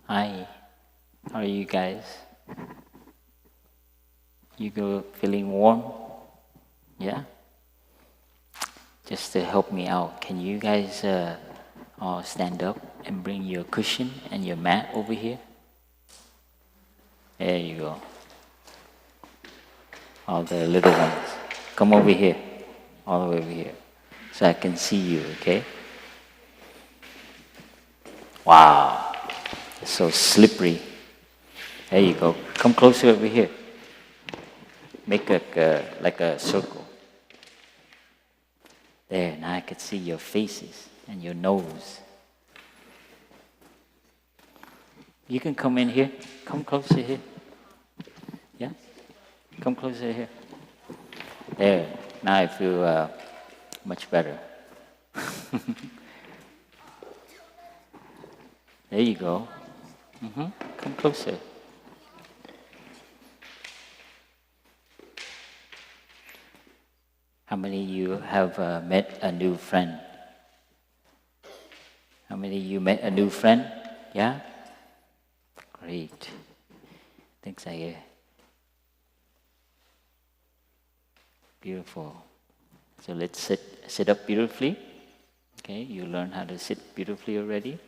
Hi, how are you guys? You go feeling warm? Yeah? Just to help me out, can you guys all stand up and bring your cushion and your mat over here? There you go. All the little ones. Come over here. All the way over here. So I can see you, okay? Wow. It's so slippery. There you go. Come closer over here. Make like a circle. There, now I can see your faces and your nose. You can come in here. Come closer here. Yeah? Come closer here. There. Now I feel much better. There you go. Come closer. How many of you have met a new friend? How many of you met a new friend? Yeah? Great. Thanks, I Beautiful. So let's sit up beautifully. Okay, you learn how to sit beautifully already.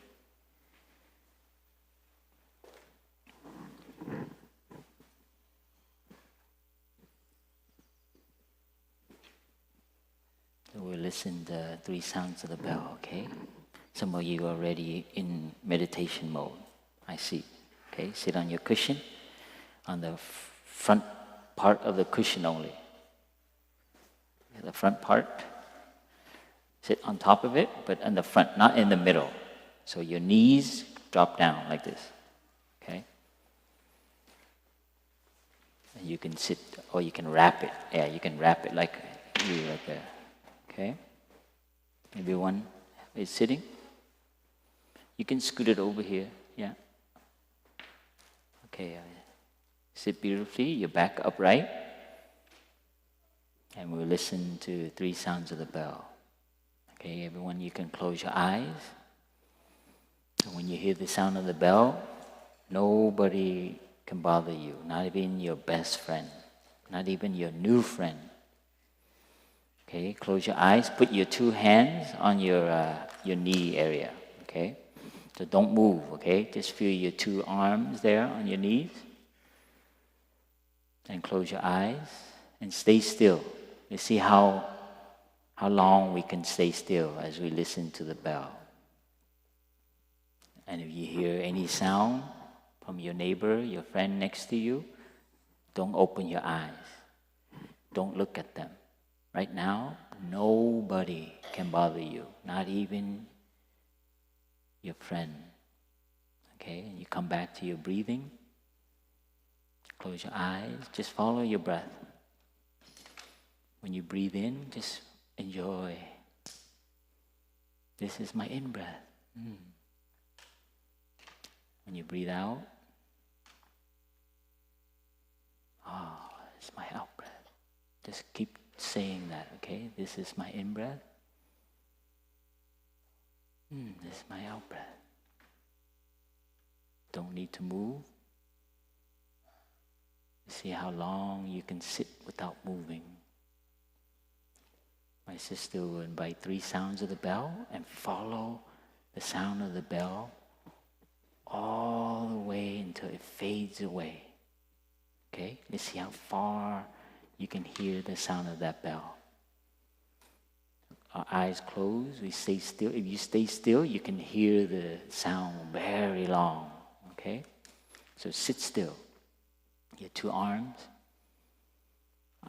So we'll listen to the 3 sounds of the bell, okay? Some of you are already in meditation mode. I see. Okay, sit on your cushion, on the front part of the cushion only. The front part. Sit on top of it, but on the front, not in the middle. So your knees drop down like this. Okay? And you can sit, or you can wrap it. Yeah, you can wrap it like that. Okay? Everyone is sitting. You can scoot it over here. Yeah. Okay. Sit beautifully, your back upright. And we'll listen to 3 sounds of the bell. Okay, everyone, you can close your eyes. And when you hear the sound of the bell, nobody can bother you, not even your best friend, not even your new friend. Okay, close your eyes, put your 2 hands on your knee area, okay? So don't move, okay? Just feel your 2 arms there on your knees. And close your eyes and stay still. Let's see how long we can stay still as we listen to the bell. And if you hear any sound from your neighbor, your friend next to you, don't open your eyes. Don't look at them. Right now, nobody can bother you, not even your friend. Okay, and you come back to your breathing. Close your eyes, just follow your breath. When you breathe in, just enjoy. This is my in-breath. When you breathe out, it's my out-breath. Just keep saying that, okay? This is my in-breath. This is my out-breath. Don't need to move. See how long you can sit without moving. My sister will invite 3 sounds of the bell and follow the sound of the bell all the way until it fades away. Okay? Let's see how far you can hear the sound of that bell. Our eyes closed, we stay still. If you stay still, you can hear the sound very long. Okay? So sit still. Your 2 arms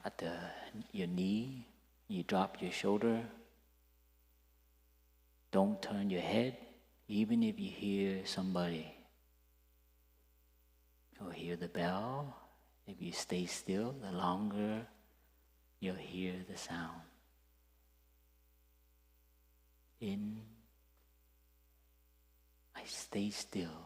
at your knee. You drop your shoulder. Don't turn your head, even if you hear somebody. You'll hear the bell. If you stay still, the longer you'll hear the sound. In, I stay still.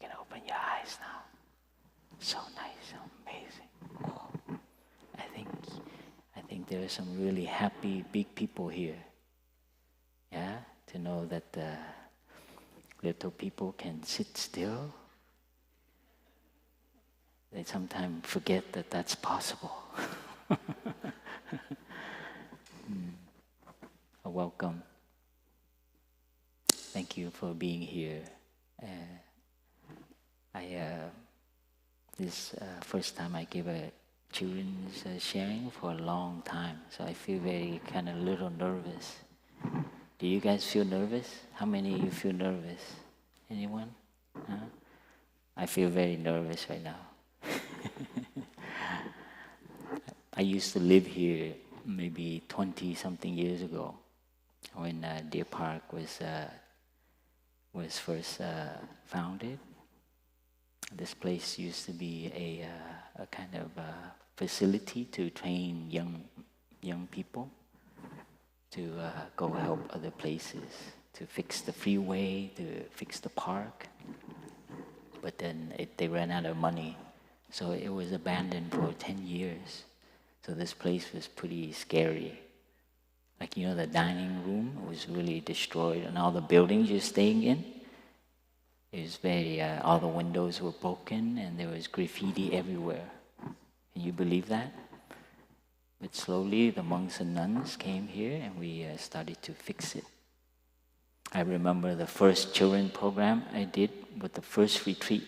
can open your eyes now. So nice, so amazing. Oh, I think there are some really happy, big people here. Yeah, to know that little people can sit still. They sometimes forget that that's possible. Welcome. Thank you for being here. This first time I give a children's sharing for a long time, so I feel very kind of little nervous. Do you guys feel nervous? How many of you feel nervous? Anyone? Huh? I feel very nervous right now. I used to live here maybe 20-something years ago when Deer Park was first founded. This place used to be a kind of facility to train young people to go help other places, to fix the freeway, to fix the park. But then they ran out of money, so it was abandoned for 10 years. So this place was pretty scary. Like, you know, the dining room was really destroyed, and all the buildings you're staying in, it was very, all the windows were broken, and there was graffiti everywhere. Can you believe that? But slowly, the monks and nuns came here, and we started to fix it. I remember the first children program I did with the first retreat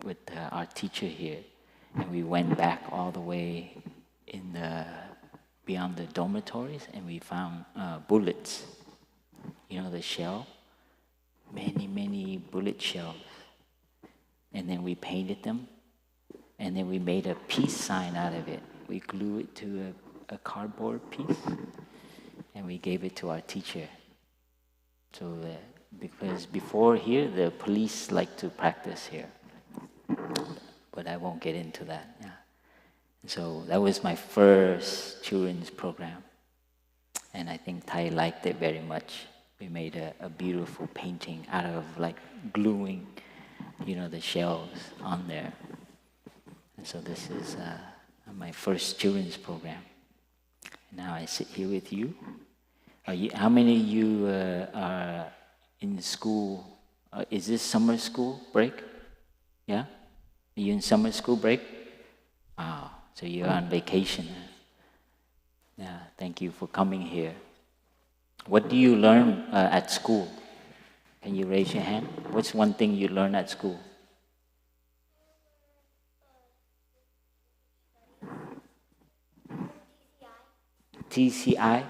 with our teacher here, and we went back all the way beyond the dormitories, and we found bullets. You know, the shell, many bullet shells, and then we painted them, and then we made a peace sign out of it. We glued it to a cardboard piece, and we gave it to our teacher. So because before here, the police like to practice here, but I won't get into that. Yeah. So that was my first children's program, and I think Thai liked it very much. We made a beautiful painting out of like gluing, you know, the shells on there. And so this is my first children's program. Now I sit here with you. How many of you are in school? Is this summer school break? Yeah? Are you in summer school break? Wow, so you're on vacation. Yeah, thank you for coming here. What do you learn at school? Can you raise your hand? What's one thing you learn at school? TCI?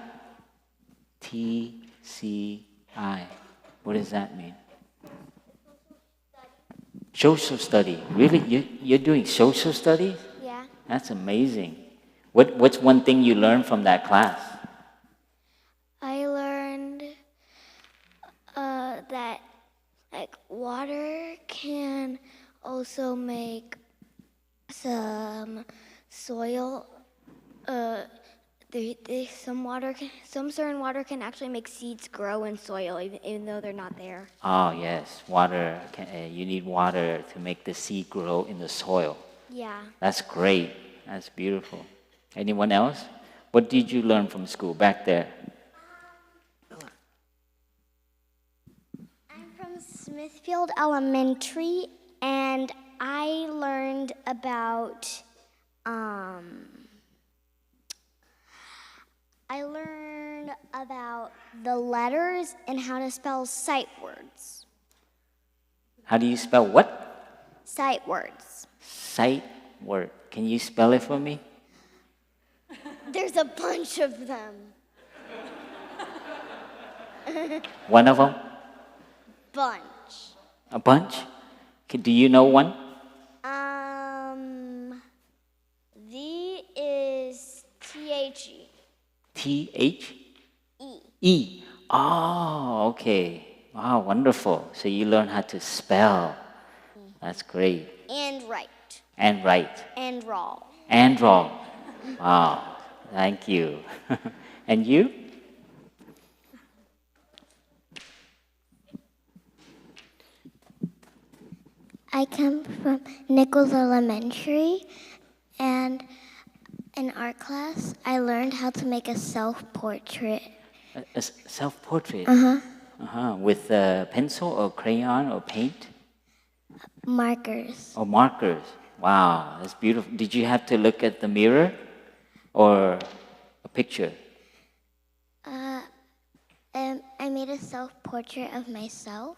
TCI. What does that mean? Social study. Really? You're doing social studies? Yeah. That's amazing. What's one thing you learned from that class? I learned that like water can also make some soil. Some certain water can actually make seeds grow in soil, even though they're not there. Oh yes, water. You need water to make the seed grow in the soil. Yeah. That's great. That's beautiful. Anyone else? What did you learn from school back there? I'm from Smithfield Elementary, and I learned about the letters and how to spell sight words. How do you spell what? Sight words. Sight word. Can you spell it for me? There's a bunch of them. One of them? Bunch. A bunch? Do you know one? The is T-H-E. T-H-E. Oh, okay. Wow, wonderful. So you learn how to spell. That's great. And write. And write. And draw. And draw. Wow, thank you. And you? I come from Nichols Elementary, and in art class, I learned how to make a self-portrait. A self-portrait? Uh-huh. With pencil or crayon or paint? Markers. Oh, markers. Wow, that's beautiful. Did you have to look at the mirror or a picture? I made a self-portrait of myself,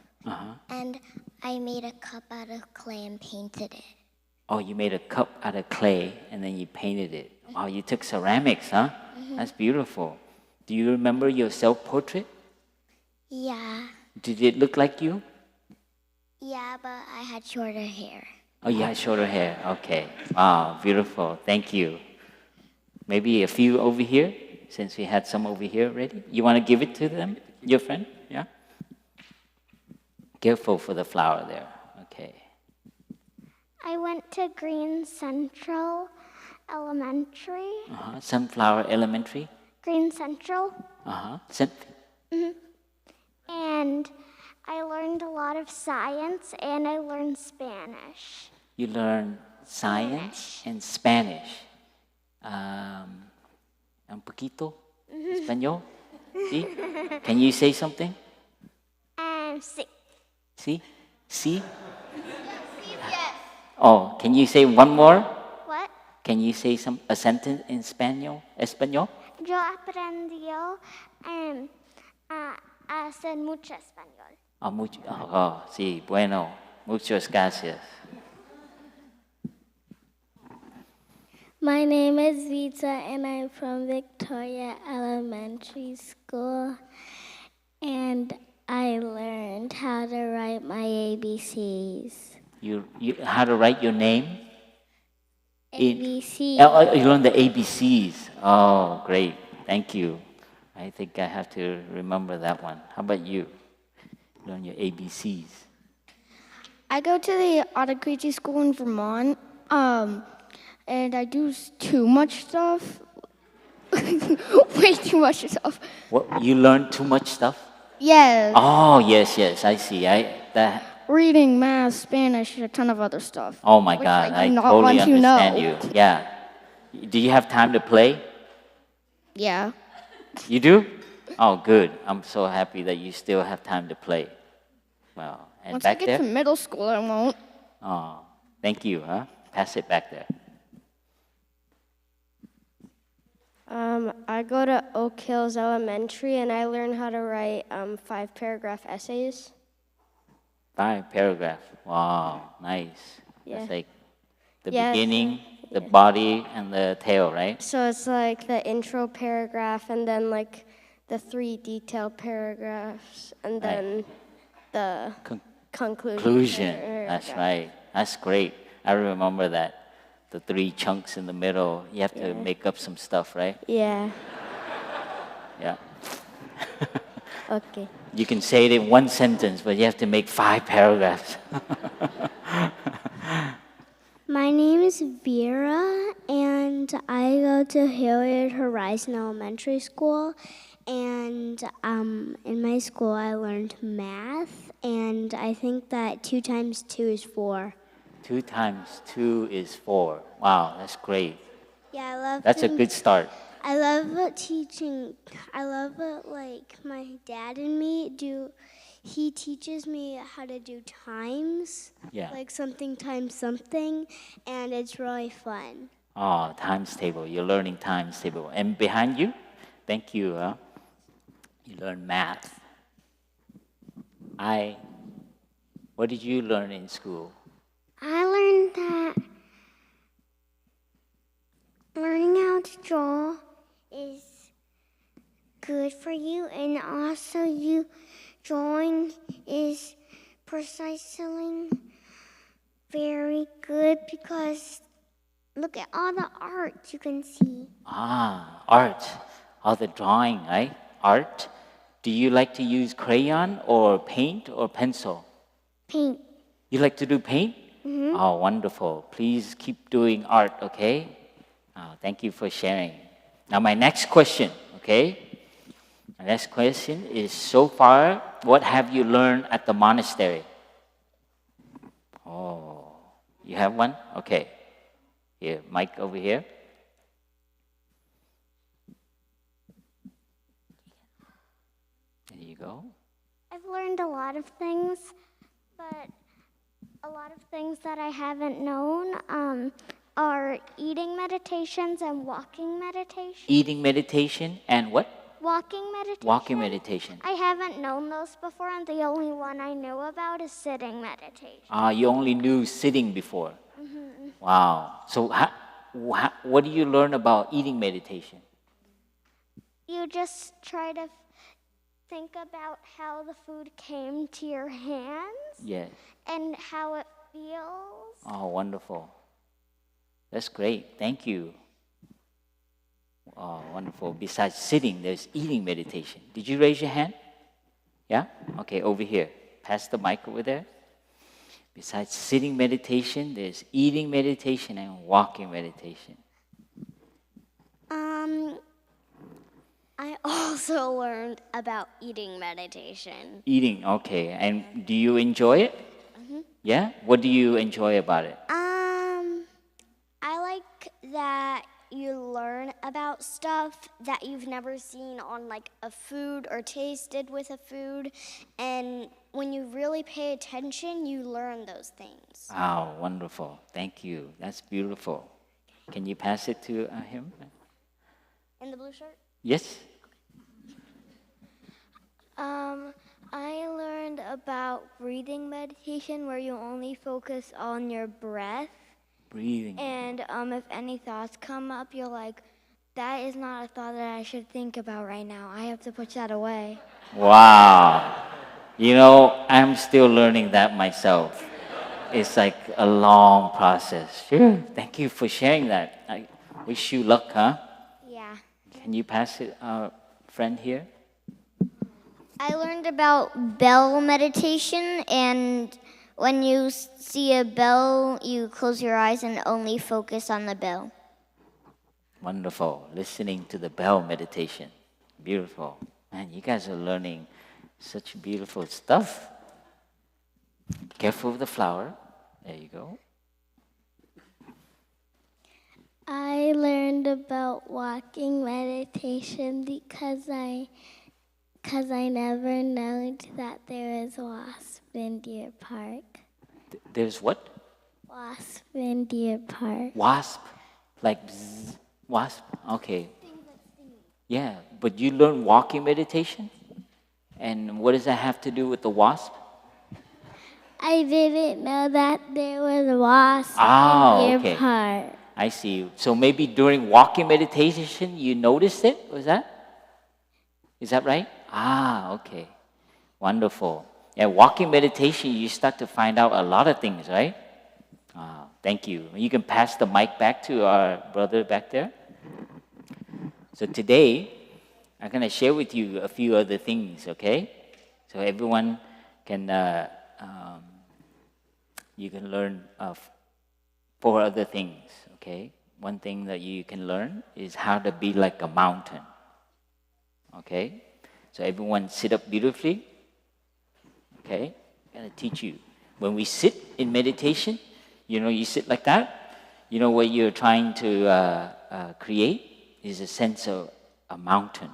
and I made a cup out of clay and painted it. Oh, you made a cup out of clay and then you painted it. Oh, you took ceramics, huh? That's beautiful. Do you remember your self-portrait? Yeah. Did it look like you? Yeah, but I had shorter hair. Oh, you had shorter hair. Okay. Wow, beautiful. Thank you. Maybe a few over here, since we had some over here already. You want to give it to them, your friend? Yeah? Careful for the flower there. Okay. I went to Green Central Elementary. Sunflower Elementary. Green Central. And I learned a lot of science and I learned Spanish. You learn science and Spanish. Un poquito español? Sí? Can you say something? Sí. Sí? Sí? Yes. Oh, can you say one more? What? Can you say a sentence in Spanish? Español? Yo aprendí a hacer mucho español. Sí, bueno. Muchas gracias. My name is Vita, and I'm from Victoria Elementary School, and I learned how to write my ABCs. You how to write your name? ABC. You learned the ABCs. Oh, great. Thank you. I think I have to remember that one. How about you? Learn your ABCs. I go to the Ottacreechee School in Vermont, and I do too much stuff. Way too much stuff. What? You learn too much stuff? Yeah. Oh, yes, I see. Reading, math, Spanish, a ton of other stuff. Oh my God, I totally understand you. Yeah. Do you have time to play? Yeah. You do? Oh, good. I'm so happy that you still have time to play. Well, and Once back I get to middle school, I won't. Oh, thank you, huh? Pass it back there. I go to Oak Hills Elementary, and I learn how to write 5-paragraph essays. 5 paragraphs. Wow, nice. Yeah. That's like the Yeah. beginning, the body, and the tail, right? So it's like the intro paragraph, and then like the 3 detailed paragraphs, and then the conclusion. That's right. That's great. I remember that. The 3 chunks in the middle. You have to make up some stuff, right? Yeah. Yeah. Okay. You can say it in one sentence, but you have to make 5 paragraphs. My name is Vera, and I go to Hilliard Horizon Elementary School. And in my school, I learned math, and I think that 2 times 2 is 4. 2 times 2 is 4. Wow, that's great. Yeah, I love. That's a good start. I love teaching. I love what like my dad and me do. He teaches me how to do times. Yeah. Like something times something, and it's really fun. Oh, times table. You're learning times table. And behind you, thank you. You learn math. What did you learn in school? I learned that learning how to draw is good for you, and also drawing is precisely very good because look at all the art you can see. Art. All the drawing, right? Art. Do you like to use crayon or paint or pencil? Paint. You like to do paint? Mm-hmm. Oh, wonderful. Please keep doing art, okay? Thank you for sharing. Now my next question, okay? My next question is, so far, what have you learned at the monastery? Oh, You have one? Okay. Here, mic over here. There you go. I've learned a lot of things, but a lot of things that I haven't known are eating meditations and walking meditation. Eating meditation and what? Walking meditation. Walking meditation. I haven't known those before, and the only one I know about is sitting meditation. You only knew sitting before. Mm-hmm. Wow. So what do you learn about eating meditation? You just try to think about how the food came to your hands. Yes. And how it feels. Oh, wonderful. That's great. Thank you. Oh, wonderful. Besides sitting, there's eating meditation. Did you raise your hand? Yeah? Okay, over here. Pass the mic over there. Besides sitting meditation, there's eating meditation and walking meditation. I also learned about eating meditation. Eating, okay. And do you enjoy it? Mm-hmm. Yeah? What do you enjoy about it? I like that you learn about stuff that you've never seen on like a food or tasted with a food, and when you really pay attention, you learn those things. Oh, wonderful. Thank you. That's beautiful. Can you pass it to him? In the blue shirt? Yes. I learned about breathing meditation where you only focus on your breath. Breathing. And if any thoughts come up, you're like, that is not a thought that I should think about right now. I have to push that away. Wow. You know, I'm still learning that myself. It's like a long process. Sure. Thank you for sharing that. I wish you luck, huh? Yeah. Can you pass it, friend here? I learned about bell meditation, and when you see a bell, you close your eyes and only focus on the bell. Wonderful. Listening to the bell meditation. Beautiful. Man, you guys are learning such beautiful stuff. Careful with the flower. There you go. I learned about walking meditation because I never knew that there is wasp in Deer Park. There's what? Wasp in Deer Park. Wasp? Like bzz, wasp? Okay. Yeah, but you learn walking meditation? And what does that have to do with the wasp? I didn't know that there was a wasp in Deer Park. I see. So maybe during walking meditation you noticed it? Was that? Is that right? Okay. Wonderful. Yeah, walking meditation, you start to find out a lot of things, right? Thank you. You can pass the mic back to our brother back there. So today, I'm going to share with you a few other things, okay? So everyone can, you can learn 4 other things, okay? One thing that you can learn is how to be like a mountain, okay? So everyone sit up beautifully, okay? I'm going to teach you. When we sit in meditation, you know, you sit like that, you know what you're trying to create is a sense of a mountain.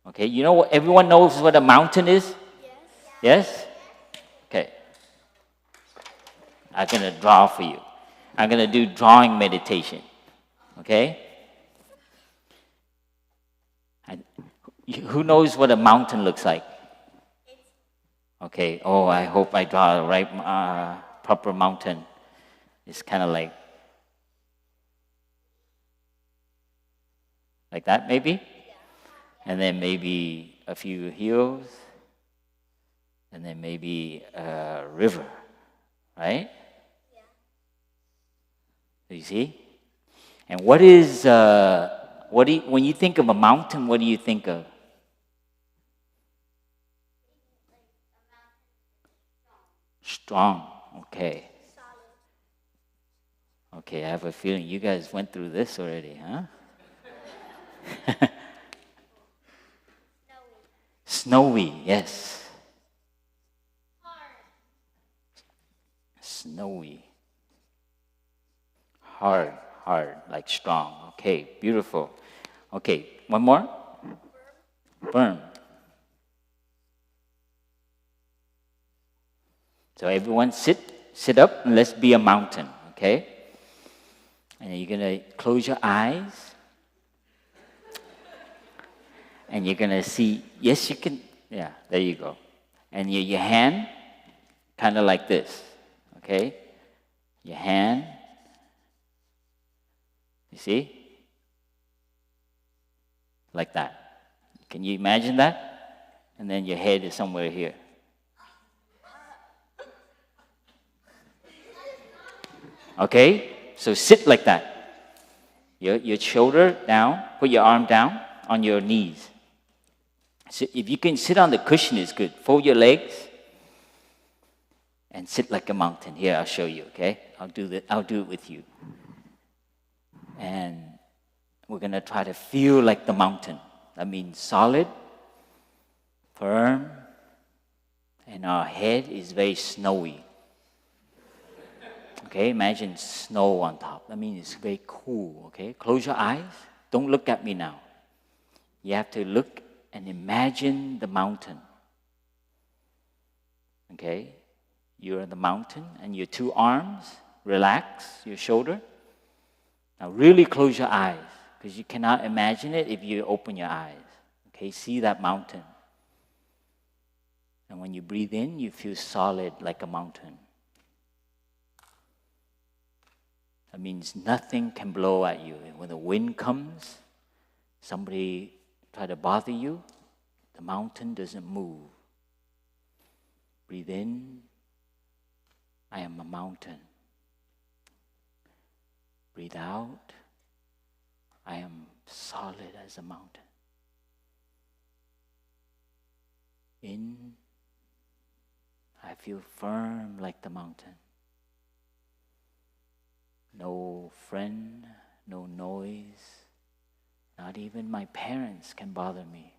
Okay, you know what, everyone knows what a mountain is? Yes? Yes? Okay. I'm going to draw for you. I'm going to do drawing meditation. Okay? Who knows what a mountain looks like? Okay, oh, I hope I draw the right, proper mountain. It's kind of like that maybe? And then maybe a few hills, and then maybe a river, right? Yeah. You see? And what is, when you think of a mountain, what do you think of? Strong, okay. Okay, I have a feeling you guys went through this already, huh? Snowy, yes. Snowy. hard, like strong. Okay, beautiful. Okay, one more. Firm. So everyone sit up and let's be a mountain, okay? And you're gonna close your eyes. And you're gonna see, yes, you can, yeah, there you go. And your hand, kind of like this, okay? Your hand, you see? Like that. Can you imagine that? And then your head is somewhere here. Okay? So sit like that. Your shoulder down, put your arm down on your knees. So if you can sit on the cushion, it's good. Fold your legs and sit like a mountain. Here, I'll show you, okay? I'll do it with you. And we're going to try to feel like the mountain. That means solid, firm, and our head is very snowy. Okay, imagine snow on top. That means it's very cool, okay? Close your eyes. Don't look at me now. You have to look and imagine the mountain. Okay? You're on the mountain and your two arms, relax your shoulder. Now really close your eyes because you cannot imagine it if you open your eyes. Okay, see that mountain. And when you breathe in, you feel solid like a mountain. That means nothing can blow at you. And when the wind comes, somebody try to bother you, the mountain doesn't move. Breathe in, I am a mountain. Breathe out, I am solid as a mountain. In, I feel firm like the mountain. No friend, no noise, not even my parents can bother me.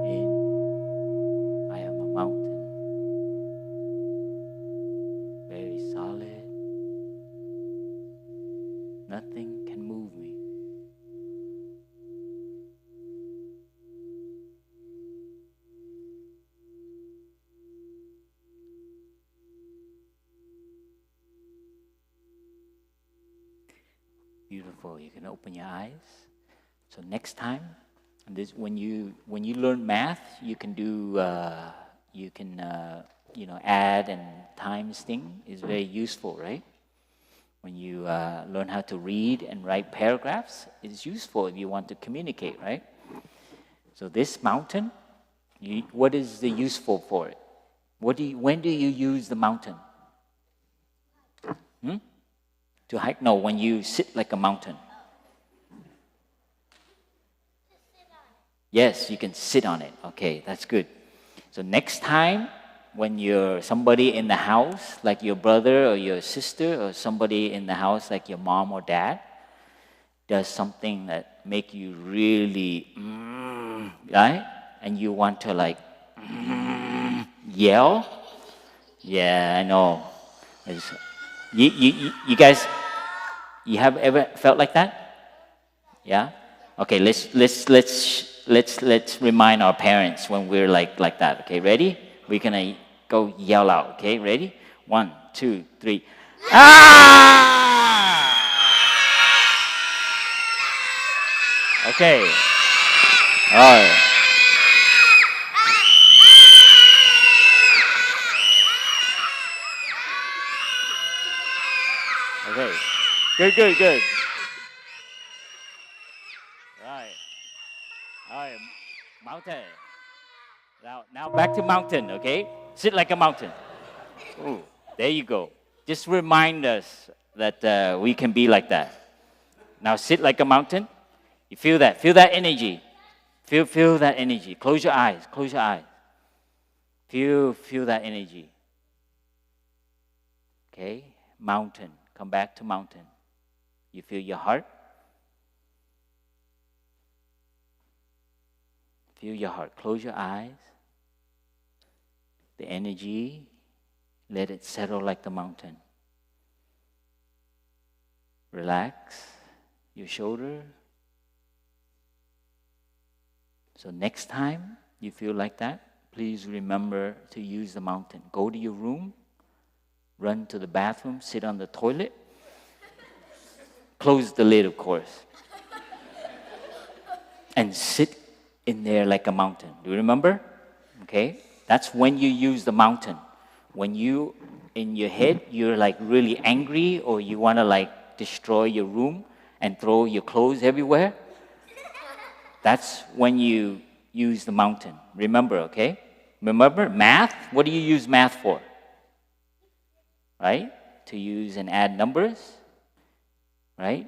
In, I am a mountain, very solid. Nothing can move me. Beautiful. You can open your eyes. So next time, and this when you learn math, you can do add and times thing is very useful, right? When you learn how to read and write paragraphs, it's useful if you want to communicate, right? So this mountain, what is the useful for it? When do you use the mountain? To hike? No, when you sit like a mountain. Yes, you can sit on it. Okay, that's good. So next time, when you're somebody in the house, like your brother or your sister, or somebody in the house like your mom or dad, does something that make you really, right? And you want to like, yell? Yeah, I know. You guys, you have ever felt like that? Yeah? Okay, let's remind our parents when we're like that. Okay, ready? We're gonna go yell out. Okay, ready? 1, 2, 3. Ah! Okay. All right. Okay. Good. Right. All right. Mountain. Now back to mountain, okay? Sit like a mountain. Ooh, there you go. Just remind us that we can be like that. Now sit like a mountain. You feel that? Feel that energy. Feel that energy. Close your eyes. Feel that energy. Okay? Mountain. Come back to mountain. You feel your heart? Feel your heart. Close your eyes. The energy, let it settle like the mountain. Relax your shoulder. So next time you feel like that, please remember to use the mountain. Go to your room, run to the bathroom, sit on the toilet, close the lid, of course, and sit in there like a mountain. Do you remember? Okay? That's when you use the mountain. When you, in your head, you're like really angry or you want to like destroy your room and throw your clothes everywhere, that's when you use the mountain. Remember, okay? Remember, math, what do you use math for? Right? To use and add numbers, right?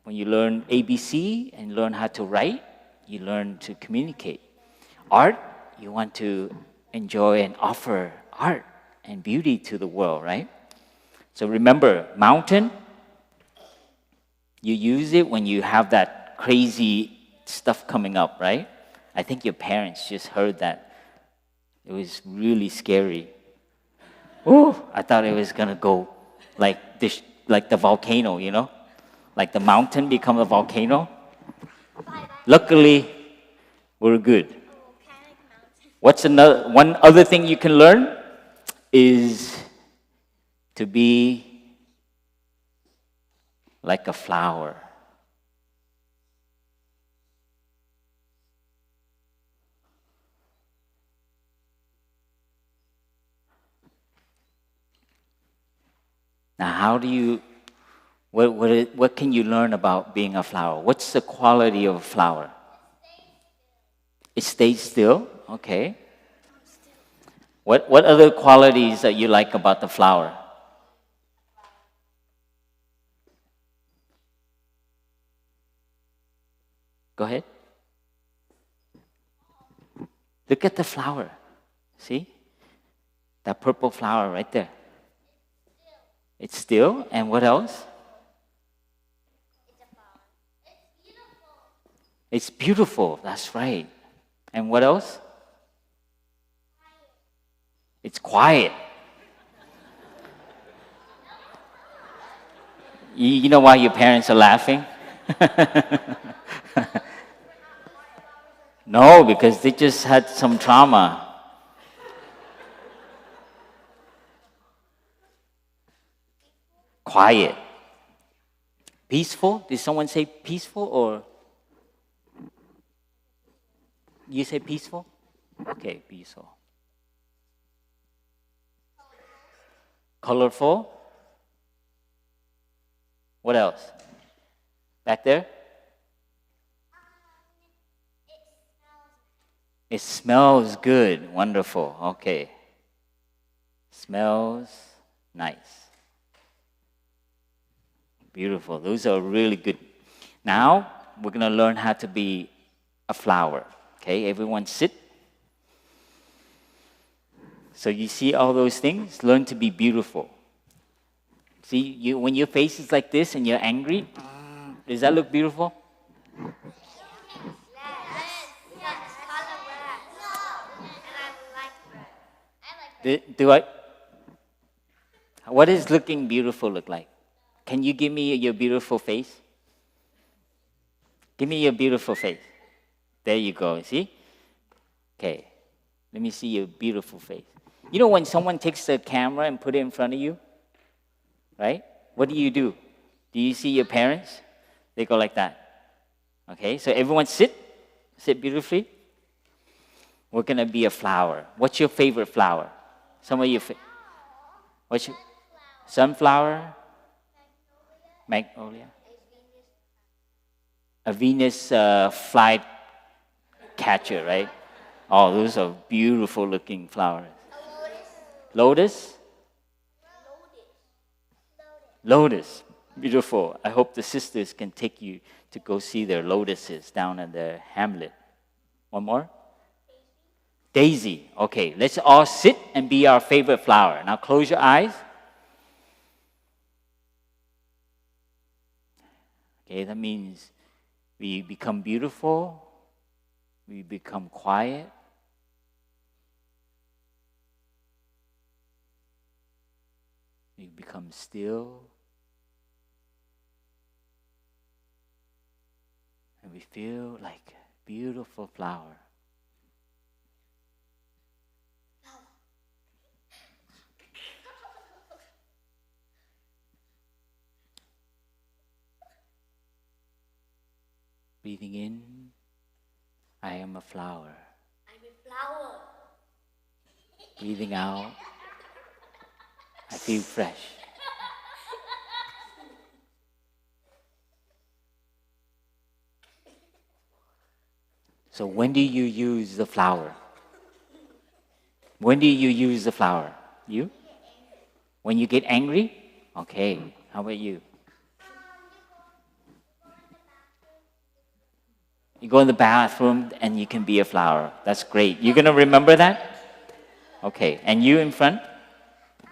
When you learn ABC and learn how to write, you learn to communicate. Art, you want to enjoy and offer art and beauty to the world, right? So remember, mountain, you use it when you have that crazy stuff coming up, right? I think your parents just heard that. It was really scary. Oh, I thought it was gonna go like this, like the volcano, you know? Like the mountain become a volcano. Luckily, we're good. What's one other thing you can learn is to be like a flower. Now, how do you, what can you learn about being a flower? What's the quality of a flower? It stays still, okay. What other qualities that you like about the flower? Go ahead. Look at the flower. See? That purple flower right there. It's still, and what else? It's beautiful, that's right. And what else? It's quiet. You know why your parents are laughing? No, because they just had some trauma. Quiet. Peaceful? Did someone say peaceful or? You say peaceful? Okay, peaceful. Colorful? What else? Back there? It smells good. Wonderful. Okay. Smells nice. Beautiful. Those are really good. Now, we're going to learn how to be a flower. Okay, everyone sit. So you see all those things? Learn to be beautiful. See, when your face is like this and you're angry, does that look beautiful? What does looking beautiful look like? Can you give me your beautiful face? Give me your beautiful face. There you go, see? Okay, let me see your beautiful face. You know when someone takes the camera and put it in front of you, right? What do? Do you see your parents? They go like that. Okay, so everyone sit beautifully. We're gonna be a flower. What's your favorite flower? Some of your what's your sunflower? Magnolia. A Venus fly catcher, right? Oh, those are beautiful looking flowers. Lotus? Lotus. Beautiful. I hope the sisters can take you to go see their lotuses down in the hamlet. One more? Daisy. Okay, let's all sit and be our favorite flower. Now close your eyes. Okay, that means we become beautiful We become quiet. We become still. And we feel like a beautiful flower. Breathing in, I am a flower. I'm a flower. Breathing out, I feel fresh. So when do you use the flower? When do you use the flower? You? When you get angry? Okay, how about you? You go in the bathroom and you can be a flower. That's great. You're going to remember that? Okay, and you in front? You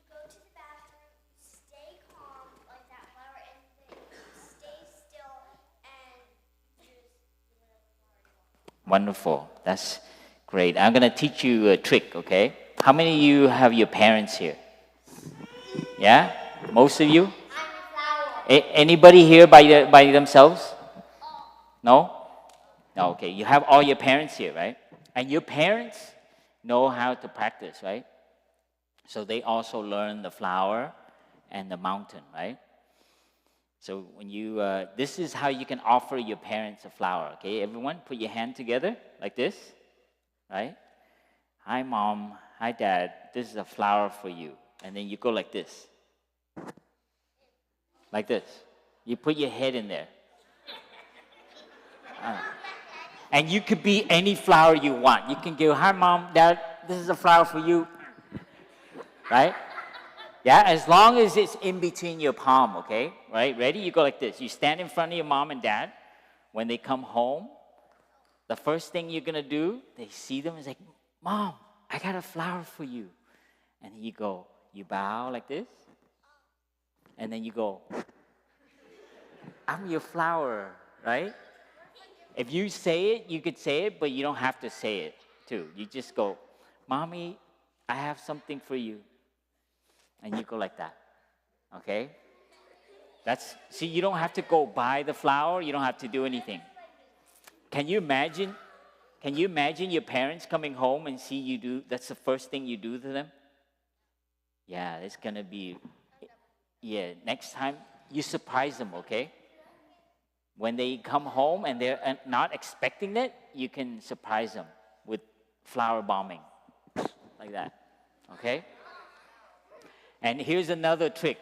go to the bathroom, stay calm like that flower, and then stay still and just do whatever flower you want. Wonderful. That's great. I'm going to teach you a trick, okay? How many of you have your parents here? Yeah? Most of you? Anybody here by themselves? No? No, okay. You have all your parents here, right? And your parents know how to practice, right? So they also learn the flower and the mountain, right? So when you, this is how you can offer your parents a flower, okay? Everyone, put your hand together like this, right? Hi, Mom. Hi, Dad. This is a flower for you. And then you go like this. Like this. You put your head in there. And you could be any flower you want. You can go, hi, Mom, Dad, this is a flower for you. Right? Yeah, as long as it's in between your palm, okay? Right? Ready? You go like this. You stand in front of your mom and dad. When they come home, the first thing you're going to do, they see them and say, Mom, I got a flower for you. And you go, you bow like this. And then you go, I'm your flower, right? If you say it, you could say it, but you don't have to say it too. You just go, Mommy, I have something for you. And you go like that, okay? See, you don't have to go buy the flower. You don't have to do anything. Can you imagine your parents coming home and see you do, that's the first thing you do to them? Yeah, it's going to be, next time you surprise them, okay? When they come home and they're not expecting it, you can surprise them with flower bombing, like that, okay? And here's another trick.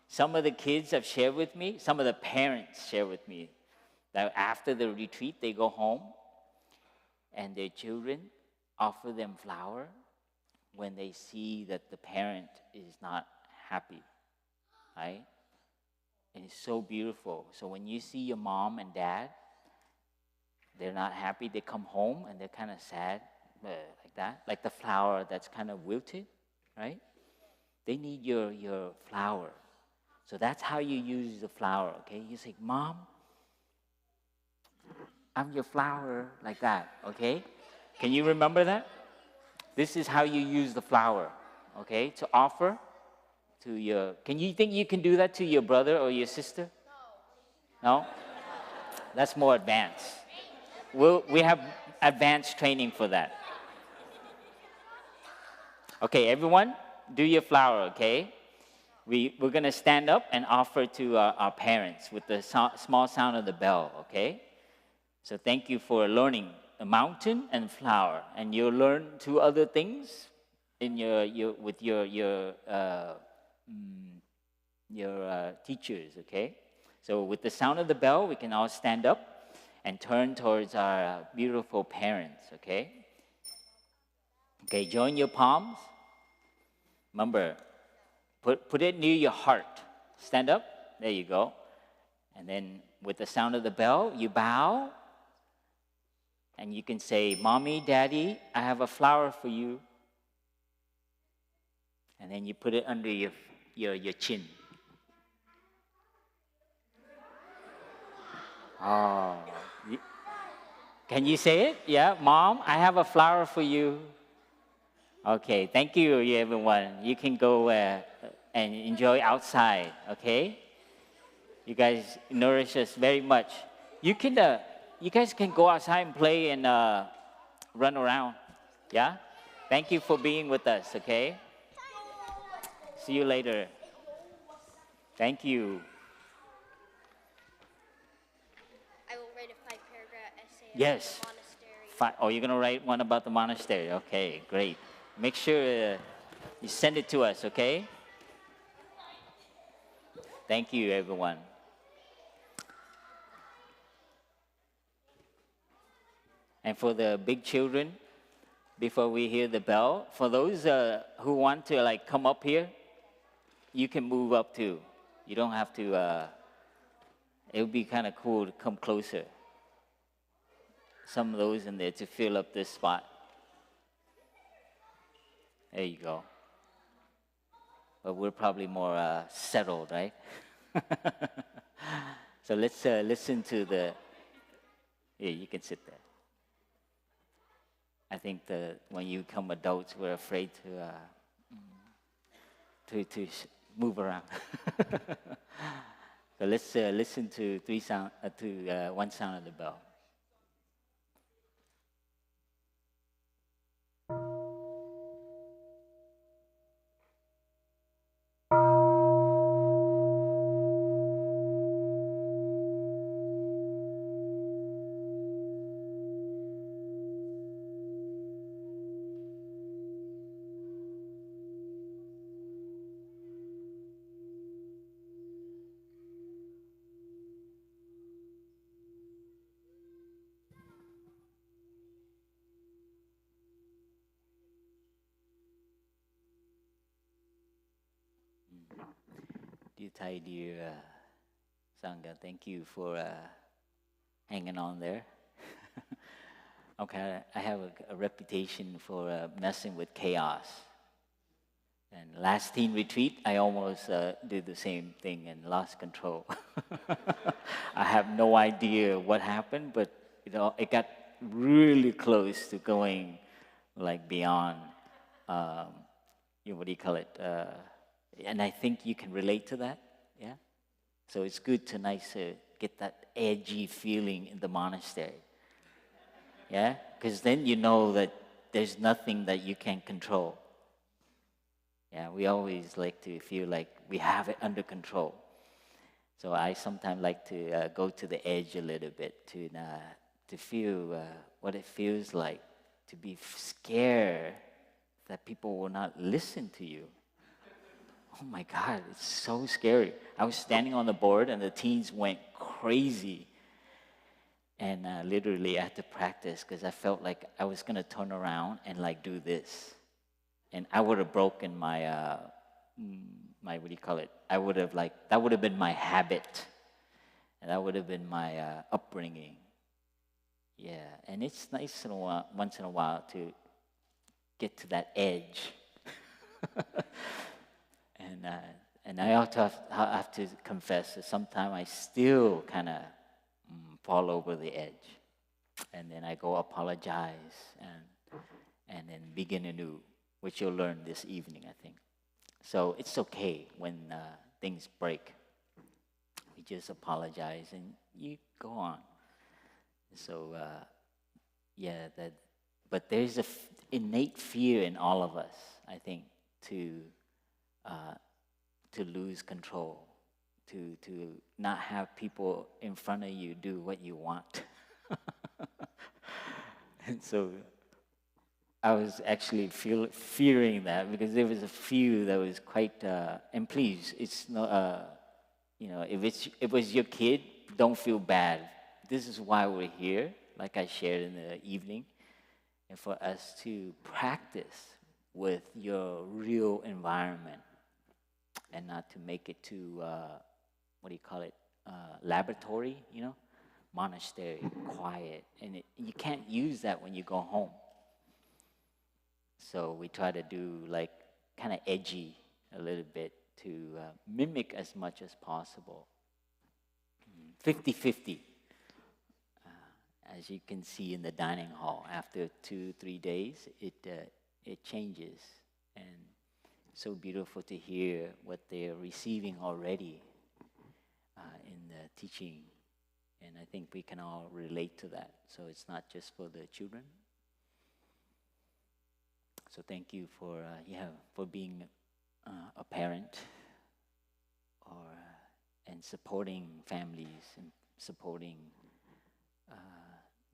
Some of the kids have shared with me, some of the parents share with me, that after the retreat, they go home and their children offer them flower when they see that the parent is not happy, right? And it's so beautiful. So when you see your mom and dad, they're not happy, they come home and they're kind of sad, like that, like the flower that's kind of wilted, right? They need your flower. So that's how you use the flower, okay? You say, Mom, I'm your flower, like that, okay? Can you remember that? This is how you use the flower, okay? To offer to your... Can you think you can do that to your brother or your sister? No? That's more advanced. We have advanced training for that. Okay, everyone, do your flower, okay? We're going to stand up and offer to our parents with the small sound of the bell, okay? So thank you for learning the mountain and flower. And you'll learn 2 other things in with your teachers, okay? So with the sound of the bell, we can all stand up and turn towards our beautiful parents, okay? Okay, join your palms. Remember, put it near your heart. Stand up. There you go. And then with the sound of the bell, you bow. And you can say, Mommy, Daddy, I have a flower for you. And then you put it under your chin. Oh, can you say it? Yeah, Mom, I have a flower for you. Okay, thank you, everyone. You can go and enjoy outside, okay? You guys nourish us very much. You guys can go outside and play and run around, yeah? Thank you for being with us, okay? See you later. Thank you. I will write a 5-paragraph essay Yes. about the monastery. Oh, you're going to write one about the monastery. Okay, great. Make sure you send it to us, okay? Thank you, everyone. And for the big children, before we hear the bell, for those who want to like come up here, you can move up too. You don't have to, it would be kind of cool to come closer. Some of those in there to fill up this spot. There you go. But we're probably more settled, right? So let's listen to the, yeah, you can sit there. I think when you become adults, we're afraid to move around. So let's listen to one sound of the bell. Dear Thai, dear Sangha, thank you for hanging on there. Okay, I have a reputation for messing with chaos. And last teen retreat, I almost did the same thing and lost control. I have no idea what happened, but it got really close to going like beyond. What do you call it? And I think you can relate to that, yeah? So it's good to get that edgy feeling in the monastery, yeah? Because then you know that there's nothing that you can control. Yeah, we always like to feel like we have it under control. So I sometimes like to go to the edge a little bit to feel what it feels like to be scared that people will not listen to you. Oh my God, it's so scary. I was standing on the board and the teens went crazy. And literally I had to practice because I felt like I was going to turn around and like do this. And I would have broken my, what do you call it? That would have been my habit. And that would have been my upbringing. Yeah, and it's nice once in a while to get to that edge. And I also have to confess that sometimes I still kind of fall over the edge. And then I go apologize and then begin anew, which you'll learn this evening, I think. So it's okay when things break. We just apologize and you go on. So, but there's innate fear in all of us, I think, to lose control, to not have people in front of you do what you want. And so I was actually fearing that because there was a few that was quite, and please, it's not, if it was your kid, don't feel bad. This is why we're here, like I shared in the evening, and for us to practice with your real environment and not to make it too, laboratory, monastery, quiet. And you can't use that when you go home. So we try to do like kind of edgy a little bit to mimic as much as possible. 50-50. as you can see in the dining hall, after 2-3 days, it changes. And so beautiful to hear what they're receiving already in the teaching. And I think we can all relate to that. So it's not just for the children. So thank you for being a parent, and supporting families and supporting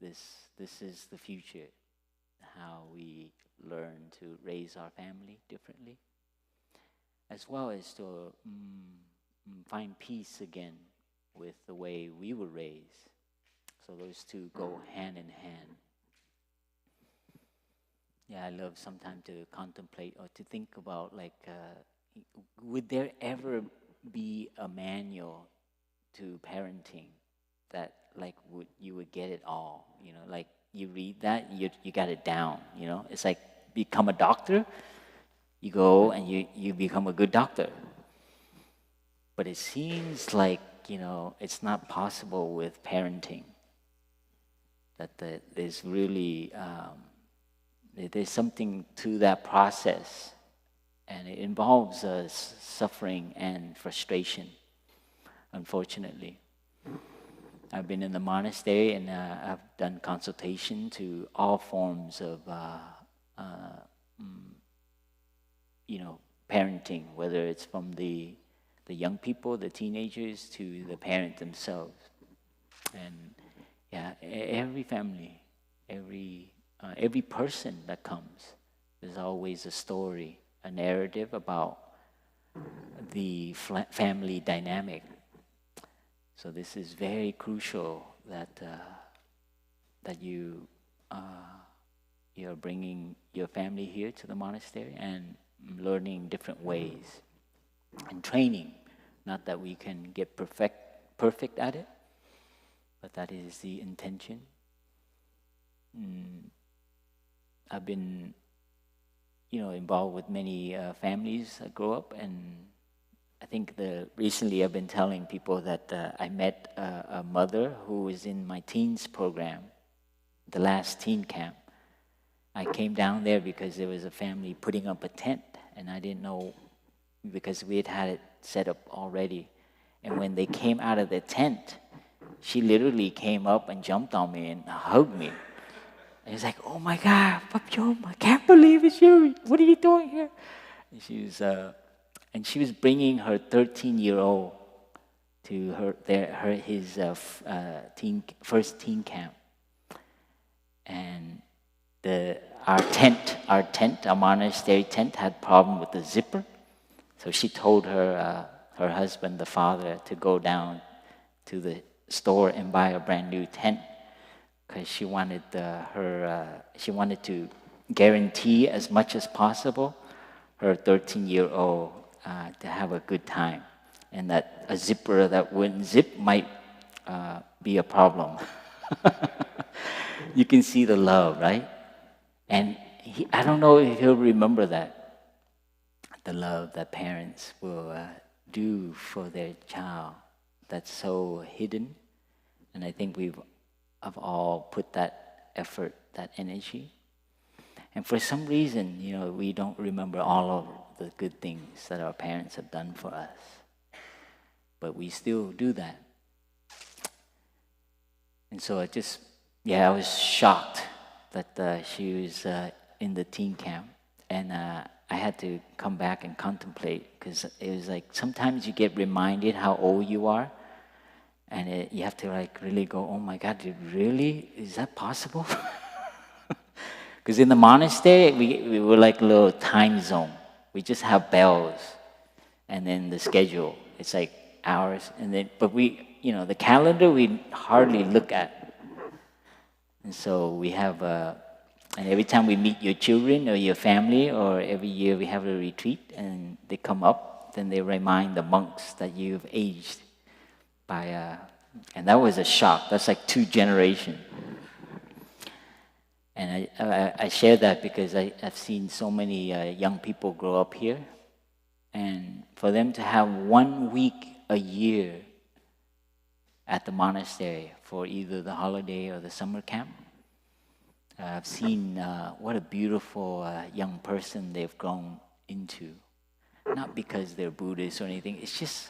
this is the future, how we learn to raise our family differently, as well as to find peace again with the way we were raised. So those two go hand in hand. Yeah, I love sometimes to contemplate or to think about, like, would there ever be a manual to parenting that, like, you would get it all? You know, like you read that, you got it down. You know, it's like become a doctor. You go and you become a good doctor. But it seems like, you know, it's not possible with parenting. That there's really there's something to that process, and it involves suffering and frustration, unfortunately. I've been in the monastery, and I've done consultation to all forms of parenting, whether it's from the young people, the teenagers, to the parents themselves. And yeah, every family, every person that comes, there's always a story, a narrative about the family dynamic. So this is very crucial that you're bringing your family here to the monastery and learning different ways and training. Not that we can get perfect at it, but that is the intention. I've been, involved with many families that grow up, and I think recently I've been telling people that I met a mother who was in my teens program, the last teen camp. I came down there because there was a family putting up a tent, and I didn't know, because we had it set up already. And when they came out of the tent, she literally came up and jumped on me and hugged me. And it's like, "Oh my God, Papyom, I can't believe it's you. What are you doing here?" And she was bringing her 13-year-old to his first teen camp. And our monastery tent had problem with the zipper. So she told her husband, the father, to go down to the store and buy a brand new tent, because she wanted to guarantee as much as possible her 13-year-old to have a good time, and that a zipper that wouldn't zip might be a problem. You can see the love, right? And I don't know if he'll remember that, the love that parents will do for their child that's so hidden. And I think I've all put that effort, that energy. And for some reason, we don't remember all of the good things that our parents have done for us. But we still do that. And so I was shocked that she was in the teen camp. And I had to come back and contemplate, because it was like sometimes you get reminded how old you are. And you have to really go, "Oh my God, is that possible?" Because in the monastery, we were like a little time zone. We just have bells, and then the schedule. It's like hours, but the calendar we hardly look at. And so we have, and every time we meet your children or your family, or every year we have a retreat, and they come up, then they remind the monks that you've aged. And that was a shock. That's like 2 generations. And I share that because I've seen so many young people grow up here, and for them to have 1 week a year at the monastery for either the holiday or the summer camp. I've seen what a beautiful young person they've grown into. Not because they're Buddhist or anything. It's just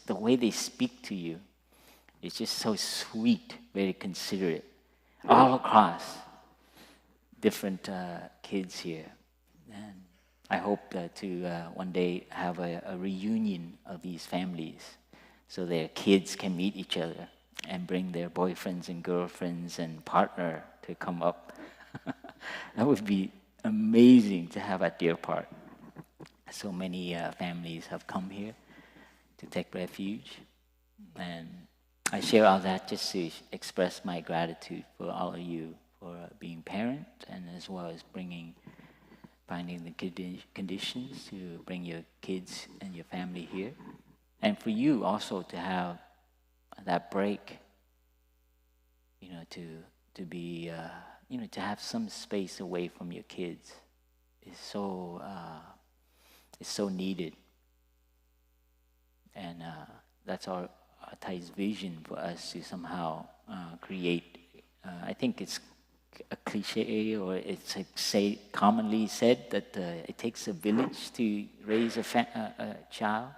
the way they speak to you. It's just so sweet, very considerate. All across, different kids here. And I hope to one day have a reunion of these families so their kids can meet each other and bring their boyfriends and girlfriends and partner to come up. That would be amazing to have at Deer Park. So many families have come here to take refuge. And I share all that just to express my gratitude for all of you for being parent and as well as finding the conditions to bring your kids and your family here. And for you also to have that break, to be, to have some space away from your kids is so needed. And that's our Thai's vision for us to somehow create. I think it's a cliche, or it's commonly said that it takes a village to raise a child.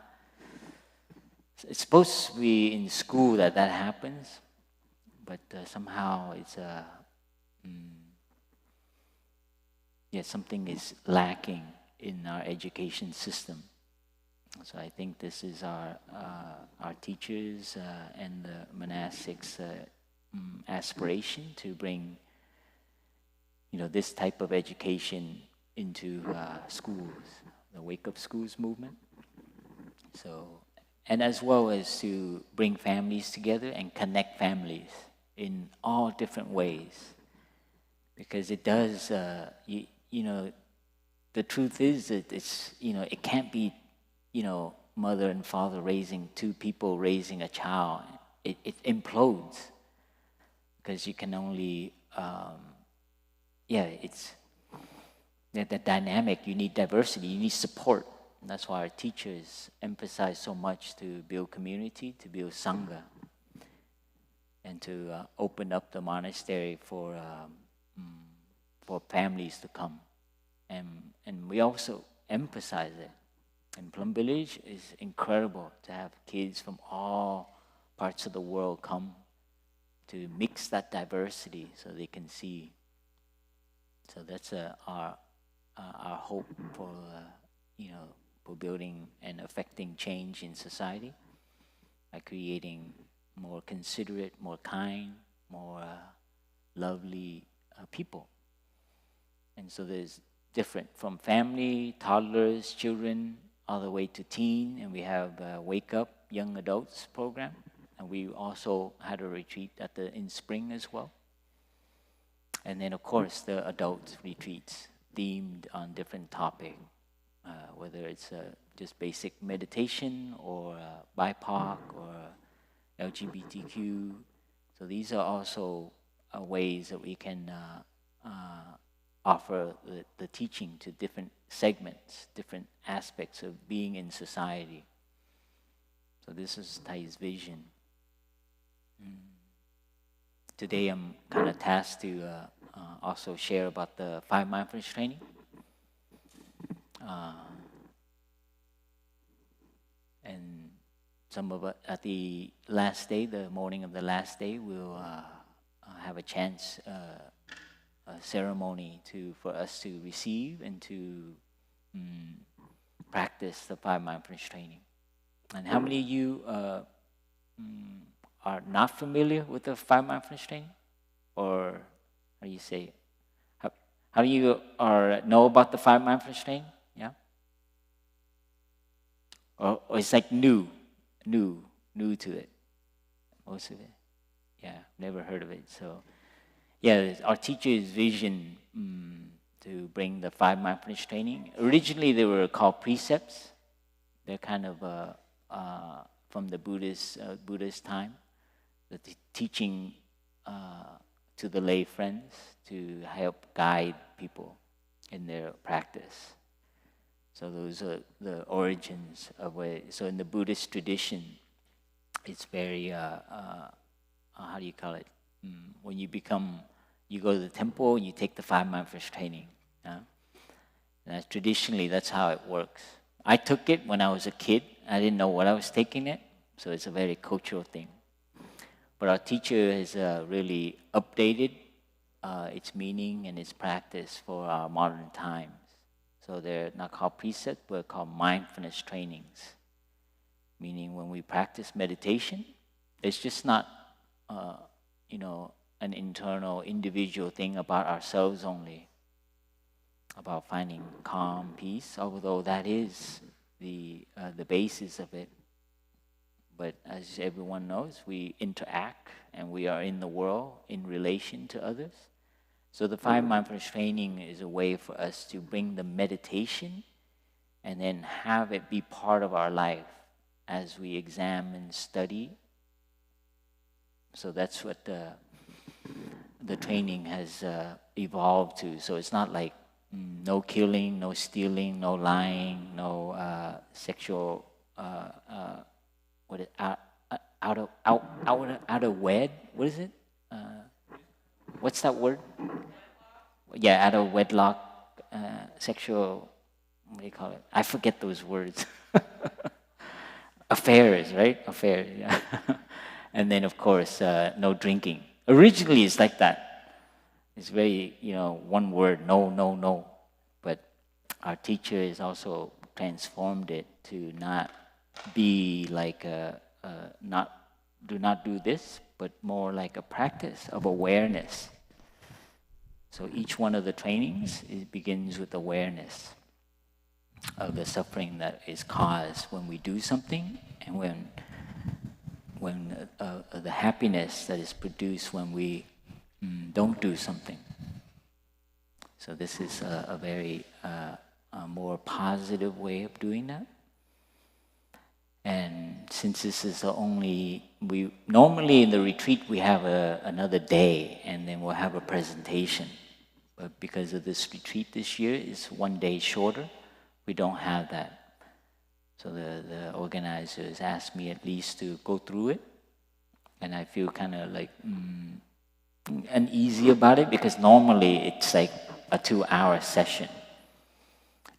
It's supposed to be in school that happens, but somehow it's something is lacking in our education system. So I think this is our teachers and the monastics' aspiration to bring, this type of education into schools, the Wake Up Schools movement. So, and as well as to bring families together and connect families in all different ways, because it does. The truth is that it's it can't be. Mother and father raising two people raising a child, it implodes because you can only, it's the dynamic. You need diversity, you need support. And that's why our teachers emphasize so much to build community, to build sangha, and to open up the monastery for families to come. And we also emphasize it. In Plum Village, it's incredible to have kids from all parts of the world come to mix that diversity so they can see. So that's our hope for for building and affecting change in society by creating more considerate, more kind, more lovely people. And so there's different from family, toddlers, children, all the way to teen, and we have Wake Up Young Adults program, and we also had a retreat in spring as well. And then of course the adult retreats themed on different topics, whether it's just basic meditation or BIPOC or LGBTQ. So these are also ways that we can offer the teaching to different segments, different aspects of being in society. So this is Thai's vision. Today I'm kind of tasked to also share about the Five Mindfulness Training. And some of it at the last day, the morning of the last day, we'll have a chance, a ceremony for us to receive and to practice the Five Mindfulness Training. And how many of you are not familiar with the Five Mindfulness Training? Or how do you say it? How do you know about the Five Mindfulness Training? Yeah? Or it's like new to it, most of it. Yeah, never heard of it. So yeah, our teacher's vision to bring the Five Mindfulness Training. Originally, they were called precepts. They're kind of from the Buddhist time, the teaching to the lay friends to help guide people in their practice. So those are the origins of it. So in the Buddhist tradition, it's very how do you call it? When you go to the temple, you take the 5 mindfulness training. And traditionally, that's how it works. I took it when I was a kid. I didn't know what I was taking it, so it's a very cultural thing. But our teacher has really updated its meaning and its practice for our modern times. So they're not called precepts, but called mindfulness trainings. Meaning when we practice meditation, it's just not, an internal, individual thing about ourselves only, about finding calm, peace, although that is the basis of it. But as everyone knows, we interact and we are in the world in relation to others. So the 5 mindfulness training is a way for us to bring the meditation and then have it be part of our life as we examine, study. So that's what the training has evolved to. So it's not like no killing, no stealing, no lying, no sexual out of wed. What is it? What's that word? Yeah, out of wedlock, sexual. What do you call it? I forget those words. Affairs, right? Affairs. Yeah. And then, of course, no drinking. Originally, it's like that. It's very, one word, no, no, no. But our teacher has also transformed it to not be like do not do this, but more like a practice of awareness. So each one of the trainings, it begins with awareness of the suffering that is caused when we do something, and when the happiness that is produced when we don't do something. So this is a very more positive way of doing that. And since this is we normally in the retreat we have another day and then we'll have a presentation. But because of this retreat this year is 1 day shorter, we don't have that. So the organizers asked me at least to go through it. And I feel kind of like uneasy about it because normally it's like a 2-hour session.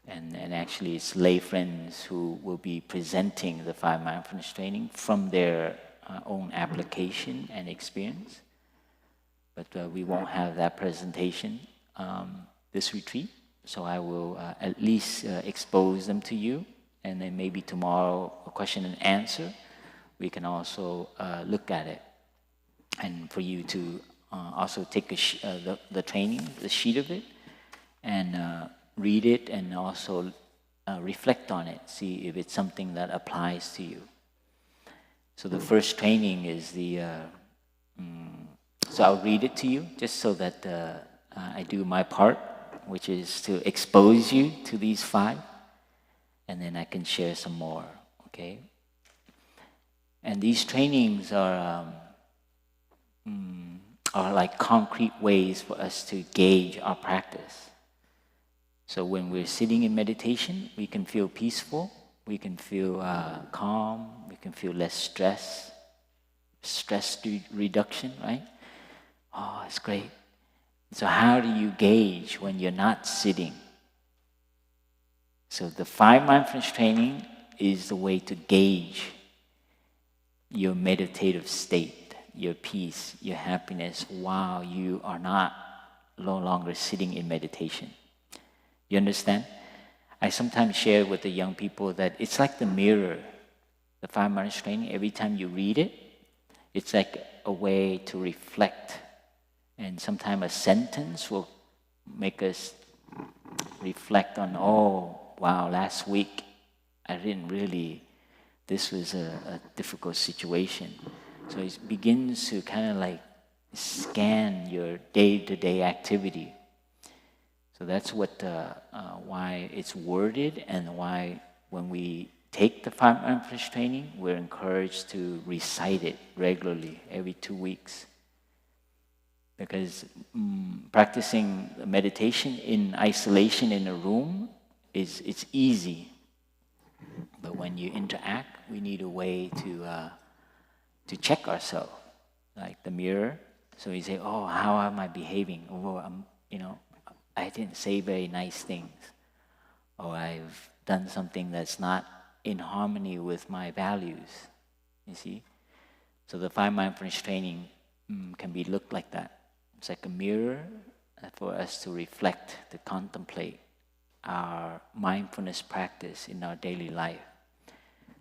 And actually it's lay friends who will be presenting the 5 mindfulness training from their own application and experience. But we won't have that presentation this retreat. So I will at least expose them to you. And then maybe tomorrow, a question and answer, we can also look at it. And for you to also take the training, the sheet of it, and read it and also reflect on it, see if it's something that applies to you. So the first training is so I'll read it to you just so that I do my part, which is to expose you to these 5, and then I can share some more, okay? And these trainings are like concrete ways for us to gauge our practice. So when we're sitting in meditation, we can feel peaceful, we can feel calm, we can feel less stress reduction, right? Oh, it's great. So how do you gauge when you're not sitting? So the 5 mindfulness training is the way to gauge your meditative state, your peace, your happiness, while you are no longer sitting in meditation. You understand? I sometimes share with the young people that it's like the mirror, the 5 mindfulness training. Every time you read it, it's like a way to reflect. And sometimes a sentence will make us reflect on, oh, wow, last week this was a difficult situation. So it begins to kind of like scan your day-to-day activity. So that's why it's worded, and why when we take the 5 mindfulness training, we're encouraged to recite it regularly, every 2 weeks. Because practicing meditation in isolation in a room it's easy, but when you interact, we need a way to check ourselves. like the mirror. So you say, oh, how am I behaving? Oh, I didn't say very nice things. Or I've done something that's not in harmony with my values. You see? So the Five Mindfulness Training can be looked like that. It's like a mirror for us to reflect, to contemplate our mindfulness practice in our daily life.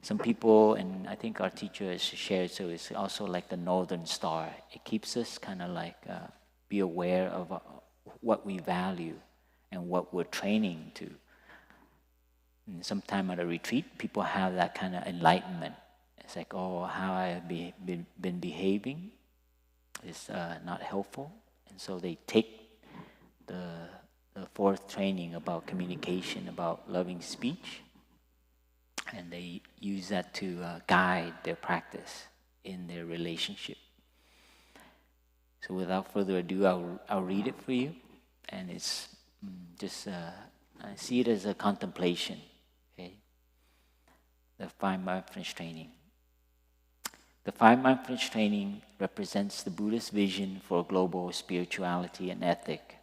Some people, and I think our teacher has shared, so it's also like the northern star. It keeps us kind of like be aware of what we value and what we're training to. And sometime at a retreat, people have that kind of enlightenment. It's like, oh, how I've been behaving is not helpful. And so they take the fourth training about communication, about loving speech, and they use that to guide their practice in their relationship. So without further ado, I'll read it for you. And it's just, I see it as a contemplation, okay? The Five Mindfulness Training. The Five Mindfulness Training represents the Buddhist vision for global spirituality and ethic.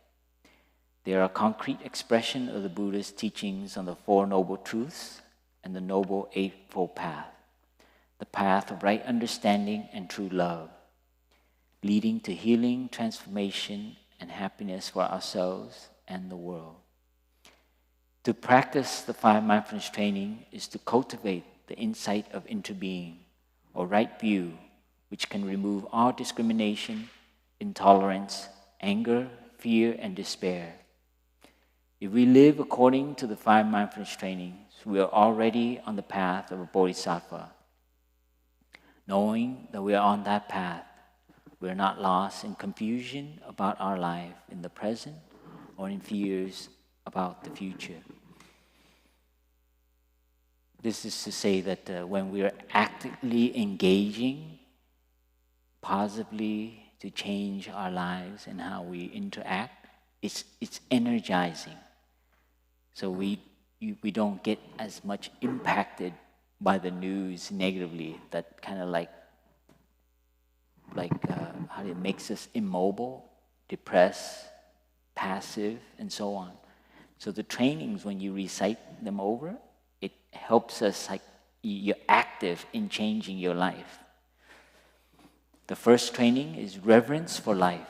They are a concrete expression of the Buddha's teachings on the Four Noble Truths and the Noble Eightfold Path, the path of right understanding and true love, leading to healing, transformation, and happiness for ourselves and the world. To practice the Five Mindfulness Training is to cultivate the insight of interbeing, or right view, which can remove all discrimination, intolerance, anger, fear, and despair. If we live according to the Five Mindfulness Trainings, we are already on the path of a bodhisattva. Knowing that we are on that path, we are not lost in confusion about our life in the present or in fears about the future. This is to say that when we are actively engaging positively to change our lives and how we interact, it's energizing. So we don't get as much impacted by the news negatively. That kind of like how it makes us immobile, depressed, passive, and so on. So the trainings, when you recite them over, it helps us, like you're active in changing your life. The first training is reverence for life.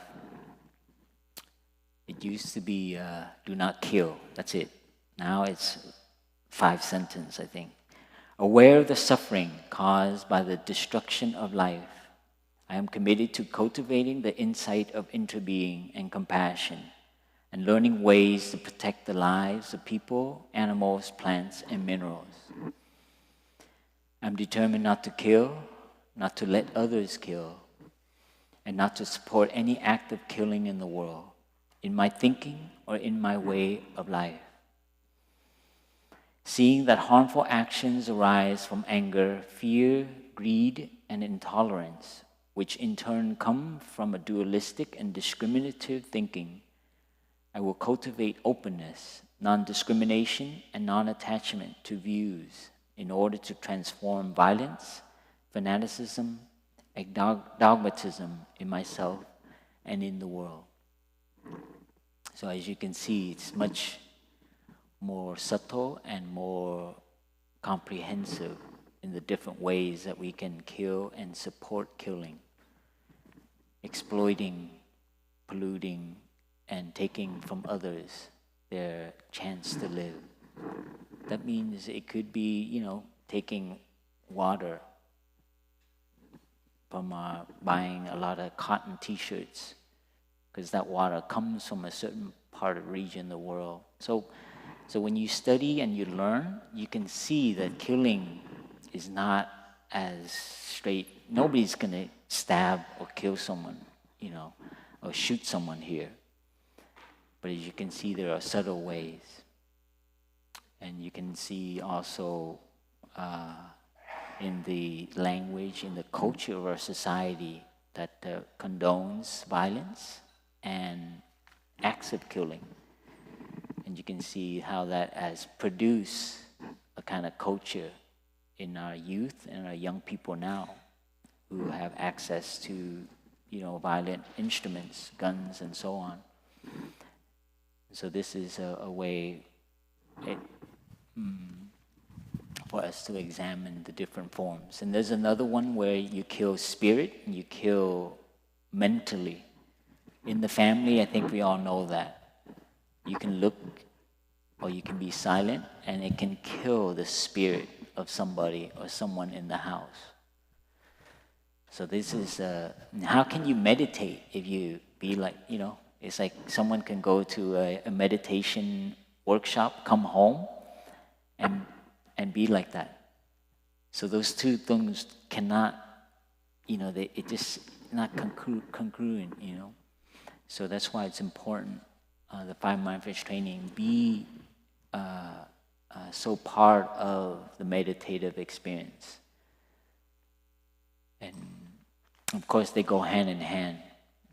It used to be do not kill, that's it. Now it's 5 sentences, I think. Aware of the suffering caused by the destruction of life, I am committed to cultivating the insight of interbeing and compassion, and learning ways to protect the lives of people, animals, plants, and minerals. I'm determined not to kill, not to let others kill, and not to support any act of killing in the world, in my thinking or in my way of life. Seeing that harmful actions arise from anger, fear, greed, and intolerance, which in turn come from a dualistic and discriminative thinking, I will cultivate openness, non-discrimination, and non-attachment to views in order to transform violence, fanaticism, and dogmatism in myself and in the world. So as you can see, it's much more subtle and more comprehensive in the different ways that we can kill and support killing, exploiting, polluting, and taking from others their chance to live. That means it could be, taking water from buying a lot of cotton t-shirts, because that water comes from a certain part of region of the world. So when you study and you learn, you can see that killing is not as straight. Nobody's going to stab or kill someone, or shoot someone here. But as you can see, there are subtle ways. And you can see also in the language, in the culture of our society, that condones violence and acts of killing. And you can see how that has produced a kind of culture in our youth and our young people now who have access to violent instruments, guns, and so on. So this is a way for us to examine the different forms. And there's another one where you kill spirit and you kill mentally. In the family, I think we all know that. You can look or you can be silent and it can kill the spirit of somebody or someone in the house. So this is, how can you meditate if you be like, it's like someone can go to a meditation workshop, come home, and be like that. So those two things cannot, it just not congruent, So that's why it's important, the Five Mindfulness Training be so part of the meditative experience. And of course they go hand in hand.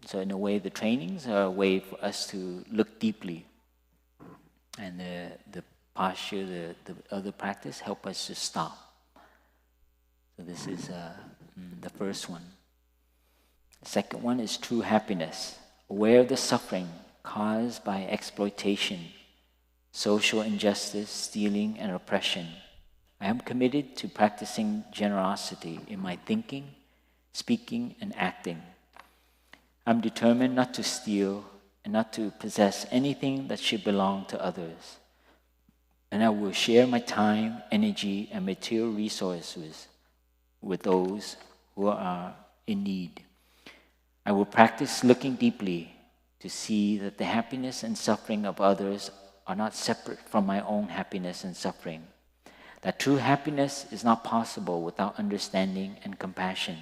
So in a way, the trainings are a way for us to look deeply. And the posture, the other practice help us to stop. So this is the first one. The second one is true happiness. Aware of the suffering caused by exploitation, social injustice, stealing, and oppression. I am committed to practicing generosity in my thinking, speaking, and acting. I'm determined not to steal and not to possess anything that should belong to others. And I will share my time, energy, and material resources with those who are in need. I will practice looking deeply to see that the happiness and suffering of others are not separate from my own happiness and suffering. That true happiness is not possible without understanding and compassion.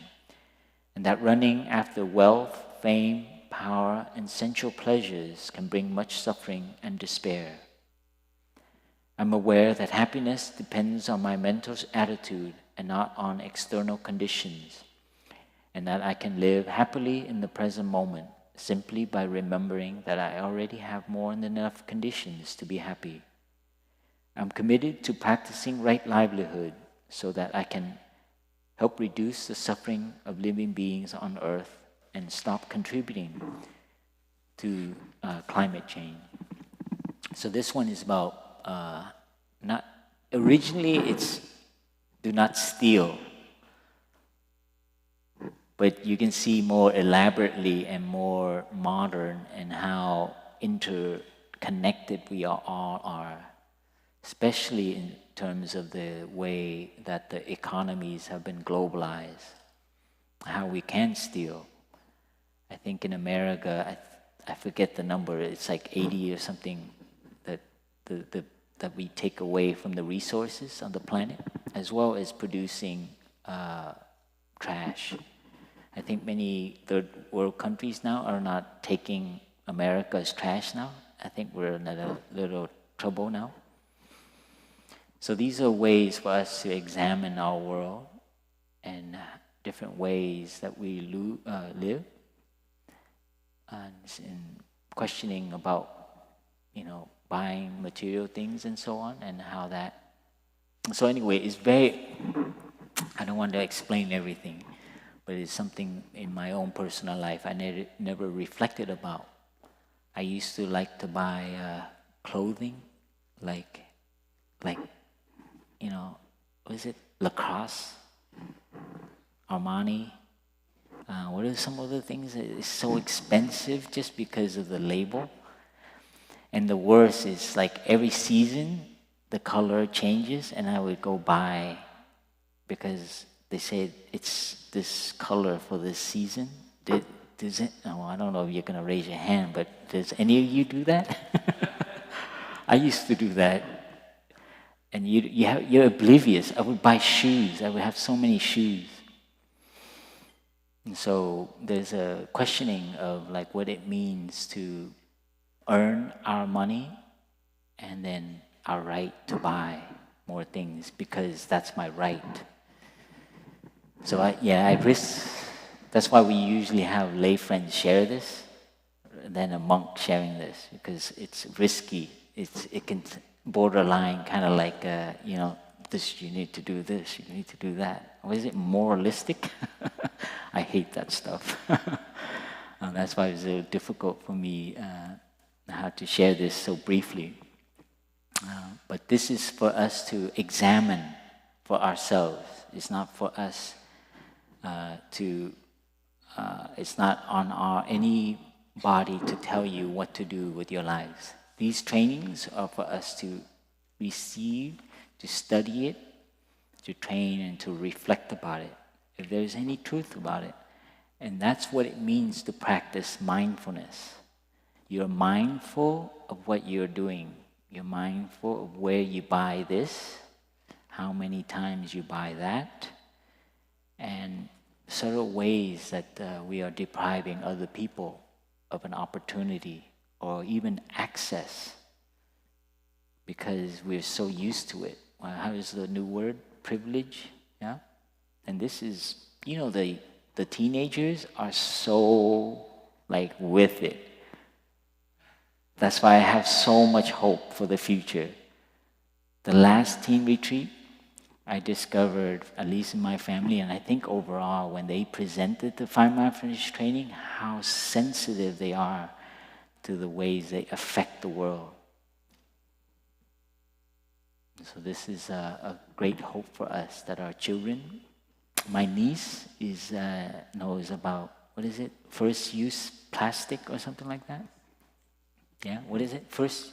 And that running after wealth, fame, power, and sensual pleasures can bring much suffering and despair. I'm aware that happiness depends on my mental attitude and not on external conditions, and that I can live happily in the present moment simply by remembering that I already have more than enough conditions to be happy. I'm committed to practicing right livelihood so that I can help reduce the suffering of living beings on earth and stop contributing to climate change. So this one is about not originally it's do not steal, but you can see more elaborately and more modern and how interconnected we all are, especially in terms of the way that the economies have been globalized, how we can steal. I think in America, I forget the number, it's like 80 or something that we take away from the resources on the planet, as well as producing trash. I think many third world countries now are not taking America as trash now. I think we're in a little trouble now. So these are ways for us to examine our world and different ways that we live, and questioning about, buying material things and so on, and how that. So anyway, it's very. I don't want to explain everything, but it's something in my own personal life I never reflected about. I used to like to buy clothing, like. What is it? Lacoste, Armani. What are some other things that is so expensive just because of the label? And the worst is like every season the color changes, and I would go buy because they said it's this color for this season. Does it? Oh, I don't know if you're gonna raise your hand, but does any of you do that? I used to do that. And you're oblivious. I would buy shoes. I would have so many shoes. And so there's a questioning of like what it means to earn our money and then our right to buy more things because that's my right. So I risk. That's why we usually have lay friends share this than a monk sharing this, because it's risky. It can borderline kind of like, this, you need to do this, you need to do that. Or is it moralistic? I hate that stuff. That's why it's a little difficult for me how to share this so briefly. But this is for us to examine for ourselves. It's not for us it's not on anybody to tell you what to do with your lives. These trainings are for us to receive, to study it, to train and to reflect about it, if there's any truth about it. And that's what it means to practice mindfulness. You're mindful of what you're doing. You're mindful of where you buy this, how many times you buy that, and subtle ways that we are depriving other people of an opportunity or even access because we're so used to it. Well, how is the new word? Privilege, yeah? And this is, the teenagers are so with it. That's why I have so much hope for the future. The last teen retreat, I discovered, at least in my family, and I think overall, when they presented the Five Mindfulness Training, how sensitive they are to the ways they affect the world. So this is a great hope for us, that our children, my niece knows about, what is it, first-use plastic or something like that? Yeah, what is it? First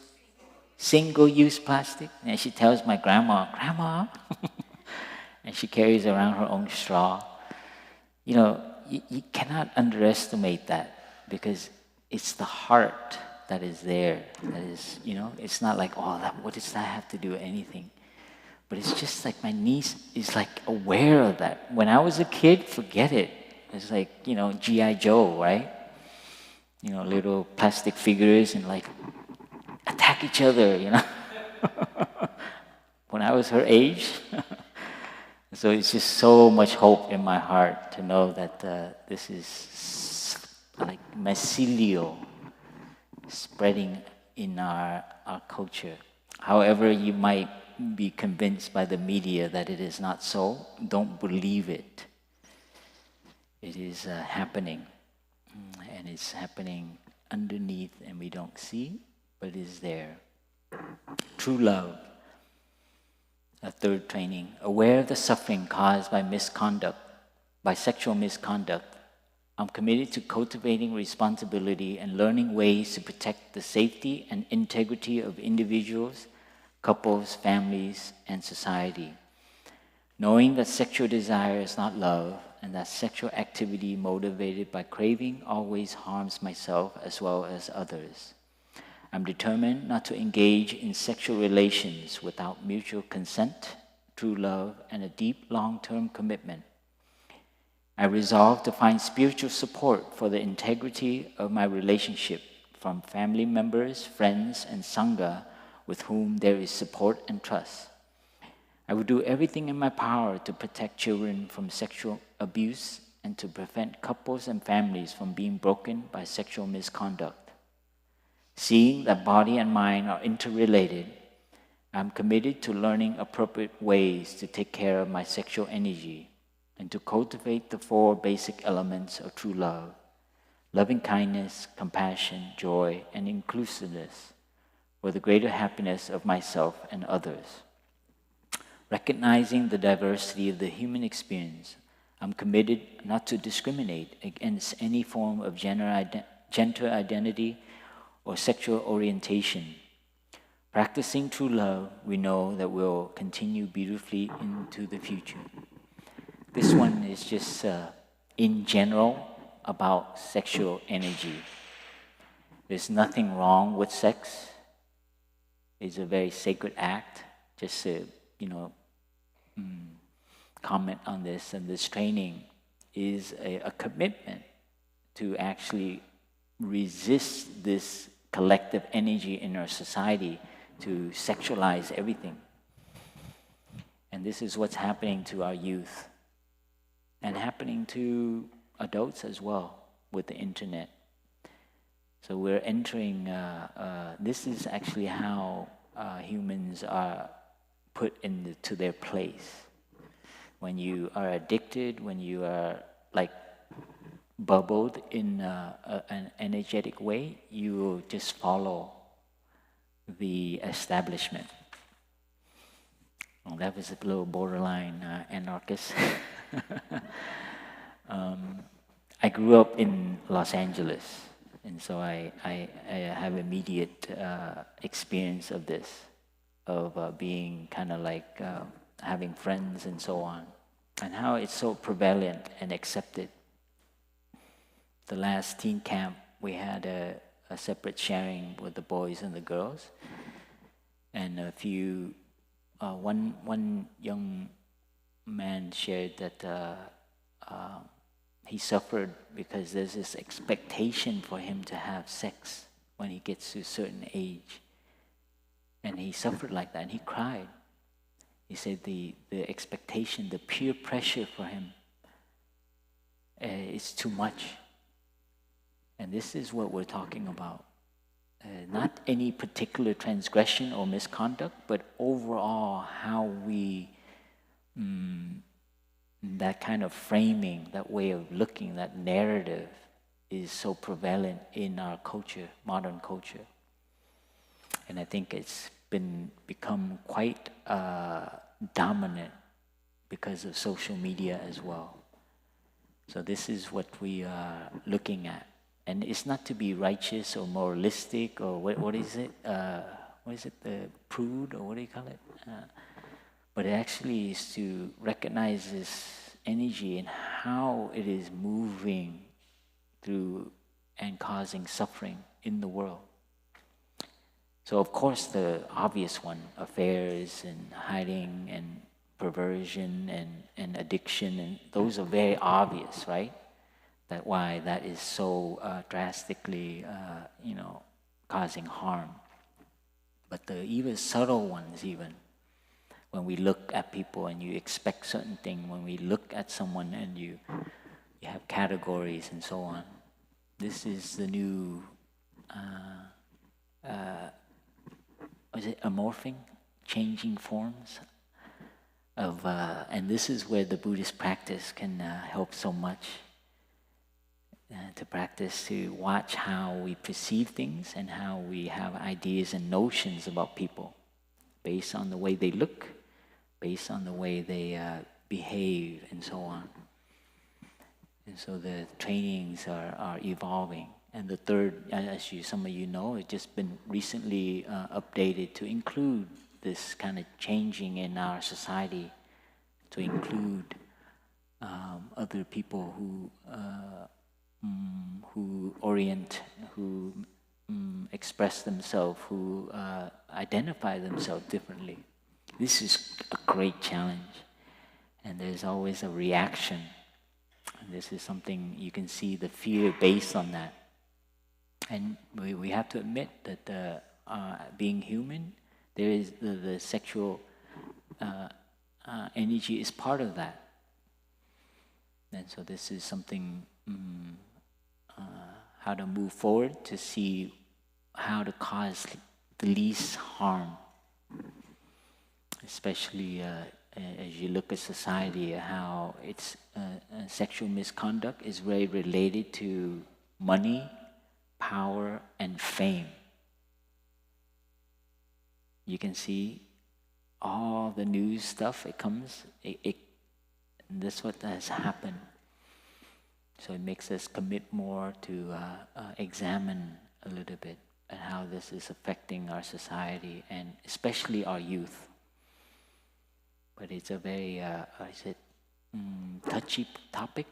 single-use plastic? And she tells my grandma, and she carries around her own straw. You cannot underestimate that, because it's the heart that is there. That is, it's not like, what does that have to do with anything? But it's just like my niece is aware of that. When I was a kid, forget it. It's like, G.I. Joe, right? Little plastic figures and attack each other, When I was her age. So it's just so much hope in my heart to know that this is like mycelial spreading in our culture. However, you might be convinced by the media that it is not so, don't believe it. It is happening. And it's happening underneath and we don't see, but it is there. True love. A third training. Aware of the suffering caused by misconduct, by sexual misconduct, I'm committed to cultivating responsibility and learning ways to protect the safety and integrity of individuals, couples, families, and society. Knowing that sexual desire is not love, and that sexual activity motivated by craving always harms myself as well as others. I'm determined not to engage in sexual relations without mutual consent, true love, and a deep long-term commitment. I resolve to find spiritual support for the integrity of my relationship from family members, friends, and Sangha with whom there is support and trust. I will do everything in my power to protect children from sexual abuse and to prevent couples and families from being broken by sexual misconduct. Seeing that body and mind are interrelated, I'm committed to learning appropriate ways to take care of my sexual energy and to cultivate the 4 basic elements of true love: loving kindness, compassion, joy, and inclusiveness for the greater happiness of myself and others. Recognizing the diversity of the human experience, I'm committed not to discriminate against any form of gender identity or sexual orientation. Practicing true love, we know that will continue beautifully into the future. This one is just in general about sexual energy. There's nothing wrong with sex. It's a very sacred act. Just to, comment on this, and this training is a commitment to actually resist this collective energy in our society to sexualize everything. And this is what's happening to our youth and happening to adults as well with the internet. So we're entering, this is actually how humans are put into their place. When you are addicted, when you are bubbled in an energetic way, you will just follow the establishment. Well, that was a little borderline anarchist. I grew up in Los Angeles, and so I have immediate experience of this, of being kind of like having friends and so on, and how it's so prevalent and accepted. The last teen camp, we had a separate sharing with the boys and the girls, and one young man shared that he suffered because there's this expectation for him to have sex when he gets to a certain age, and he suffered like that, and he cried. He said the expectation, the peer pressure for him is too much. And this is what we're talking about. Not any particular transgression or misconduct, but overall how we, that kind of framing, that way of looking, that narrative is so prevalent in our culture, modern culture. And I think it's become quite dominant because of social media as well. So this is what we are looking at. And it's not to be righteous or moralistic or what is it? What is it? The prude or what do you call it? But it actually is to recognize this energy and how it is moving through and causing suffering in the world. So of course the obvious one, affairs and hiding and perversion and addiction, and those are very obvious, right? That's why that is so drastically, causing harm. But the even subtle ones, even when we look at people and you expect certain things, when we look at someone and you have categories and so on. This is the new, amorphing, changing forms of, and this is where the Buddhist practice can help so much. To practice, to watch how we perceive things and how we have ideas and notions about people based on the way they look, based on the way they behave and so on. And so the trainings are evolving. And the third, as some of you know, it's just been recently updated to include this kind of changing in our society, to include other people who orient, who express themselves, who identify themselves differently. This is a great challenge, and there's always a reaction. And this is something you can see the fear based on that. And we have to admit that being human, there is the sexual energy is part of that. And so this is something, how to move forward to see how to cause the least harm. Especially as you look at society, how it's sexual misconduct is very related to money, power, and fame. You can see all the news stuff, it comes, that's what has happened. So it makes us commit more to examine a little bit at how this is affecting our society and especially our youth. But it's a very, touchy topic.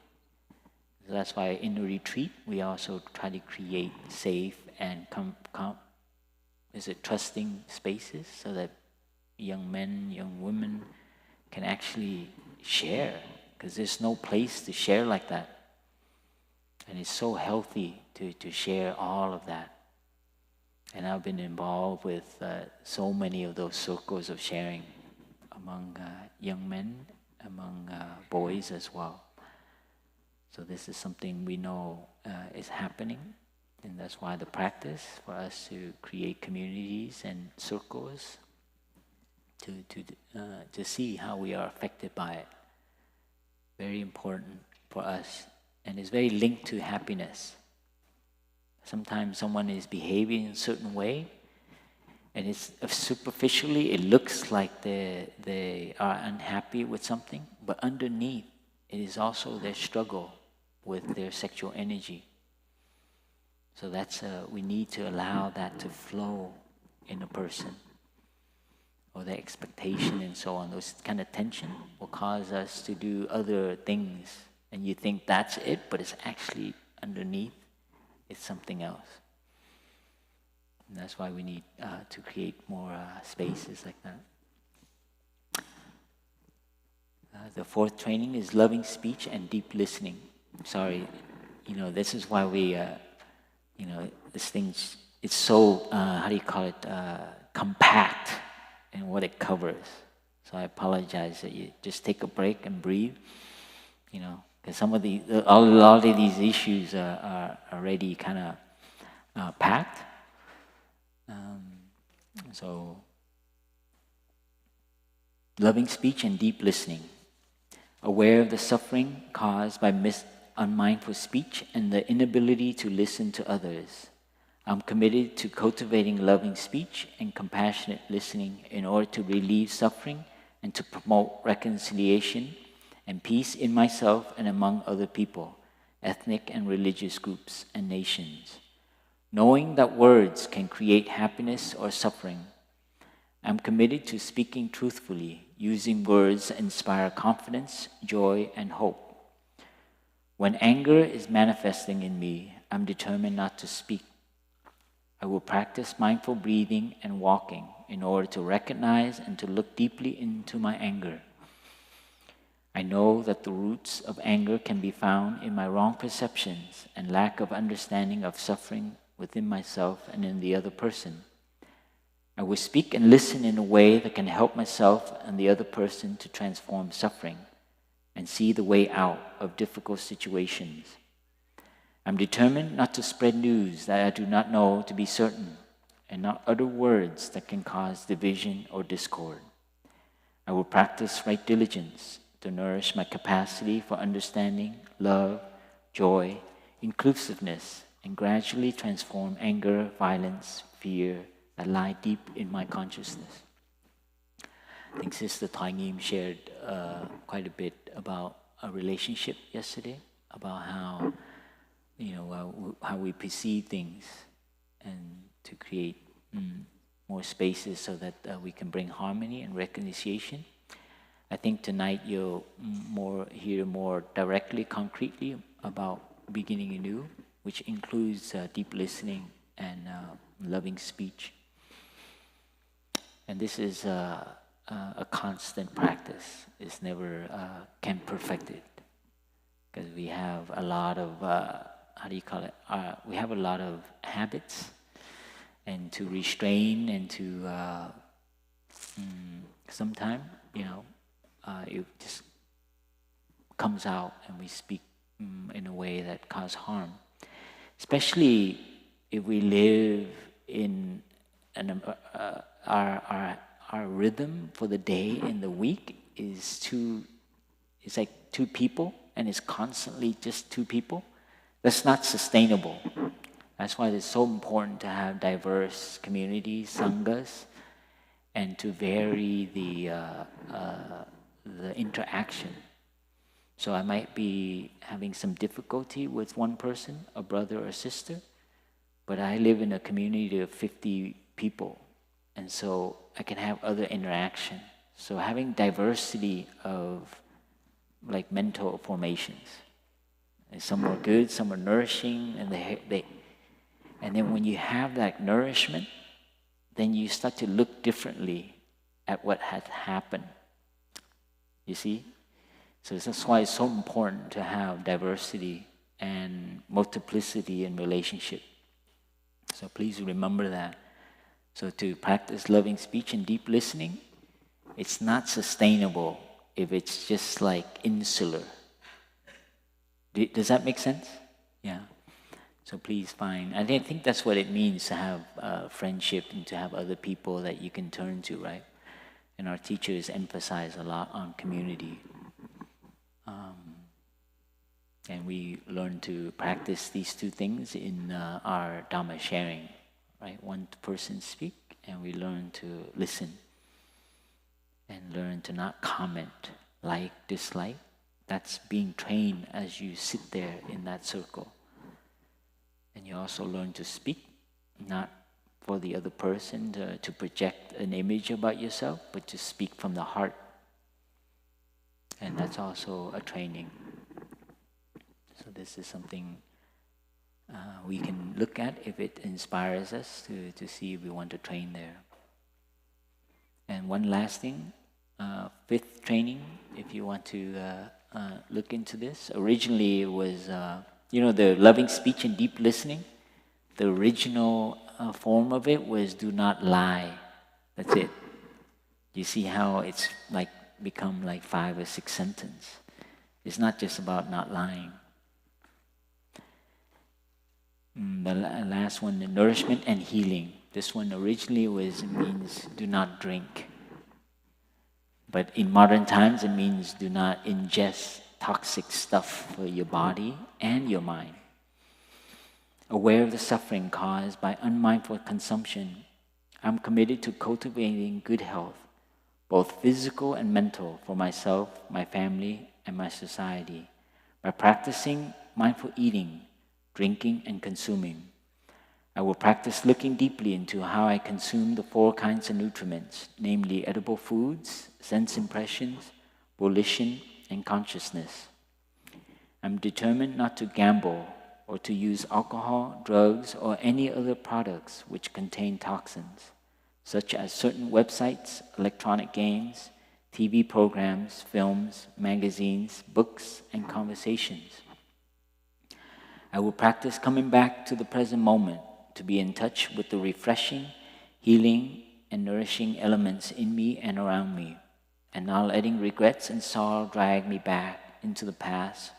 So that's why in the retreat, we also try to create safe and trusting spaces so that young men, young women can actually share, because there's no place to share like that. And it's so healthy to share all of that. And I've been involved with so many of those circles of sharing among young men, among boys as well. So this is something we know is happening, and that's why the practice for us to create communities and circles to see how we are affected by it. Very important for us and it's very linked to happiness. Sometimes someone is behaving in a certain way, and it's superficially it looks like they are unhappy with something, but underneath it is also their struggle with their sexual energy. So that's we need to allow that to flow in a person, or the expectation and so on. Those kind of tension will cause us to do other things, and you think that's it, but it's actually underneath. It's something else. And that's why we need to create more spaces like that. The fourth training is loving speech and deep listening. Sorry, this is why we, this thing, it's so, compact in what it covers. So I apologize that you just take a break and breathe, because some of a lot of these issues are already kind of packed. So, loving speech and deep listening. Aware of the suffering caused by unmindful speech and the inability to listen to others. I'm committed to cultivating loving speech and compassionate listening in order to relieve suffering and to promote reconciliation and peace in myself and among other people, ethnic and religious groups and nations. Knowing that words can create happiness or suffering, I'm committed to speaking truthfully, using words that inspire confidence, joy, and hope. When anger is manifesting in me, I'm determined not to speak. I will practice mindful breathing and walking in order to recognize and to look deeply into my anger. I know that the roots of anger can be found in my wrong perceptions and lack of understanding of suffering within myself and in the other person. I will speak and listen in a way that can help myself and the other person to transform suffering and see the way out of difficult situations. I'm determined not to spread news that I do not know to be certain and not utter words that can cause division or discord. I will practice right diligence to nourish my capacity for understanding, love, joy, inclusiveness, and gradually transform anger, violence, fear that lie deep in my consciousness. I think Sister Tai Ngim shared quite a bit about a relationship yesterday, about how how we perceive things, and to create more spaces so that we can bring harmony and reconciliation. I think tonight you'll hear more directly, concretely about beginning anew, which includes deep listening and loving speech. And this is a constant practice. It's never can perfect it, because we have a lot of we have a lot of habits, and to restrain and to sometimes it just comes out and we speak in a way that causes harm, especially if we live in our rhythm for the day and the week it's like two people, and it's constantly just two people. That's not sustainable. That's why it's so important to have diverse communities, sanghas, and to vary the interaction. So I might be having some difficulty with one person, a brother or sister, but I live in a community of 50 people, and so I can have other interaction. So having diversity of like mental formations. And some are good, some are nourishing, and and then when you have that nourishment, then you start to look differently at what has happened. You see? So that's why it's so important to have diversity and multiplicity in relationship. So please remember that. So to practice loving speech and deep listening, it's not sustainable if it's just like insular. Does that make sense? Yeah. So please find, I think that's what it means to have friendship and to have other people that you can turn to, right? And our teachers emphasize a lot on community. And we learn to practice these two things in our Dharma sharing, right? One person speak, and we learn to listen and learn to not comment, like, dislike. That's being trained as you sit there in that circle. And you also learn to speak, not for the other person to project an image about yourself, but to speak from the heart. And that's also a training. So this is something we can look at if it inspires us to see if we want to train there. And one last thing, fifth training, if you want to look into this. Originally it was, the loving speech and deep listening. The original form of it was do not lie. That's it. You see how it's like become like 5 or 6 sentences. It's not just about not lying. The last one, the nourishment and healing. This one originally means do not drink. But in modern times, it means do not ingest toxic stuff for your body and your mind. Aware of the suffering caused by unmindful consumption, I'm committed to cultivating good health, both physical and mental, for myself, my family, and my society, by practicing mindful eating, drinking, and consuming. I will practice looking deeply into how I consume the 4 kinds of nutriments, namely edible foods, sense impressions, volition, and consciousness. I'm determined not to gamble or to use alcohol, drugs, or any other products which contain toxins, such as certain websites, electronic games, TV programs, films, magazines, books, and conversations. I will practice coming back to the present moment to be in touch with the refreshing, healing, and nourishing elements in me and around me, and not letting regrets and sorrow drag me back into the past,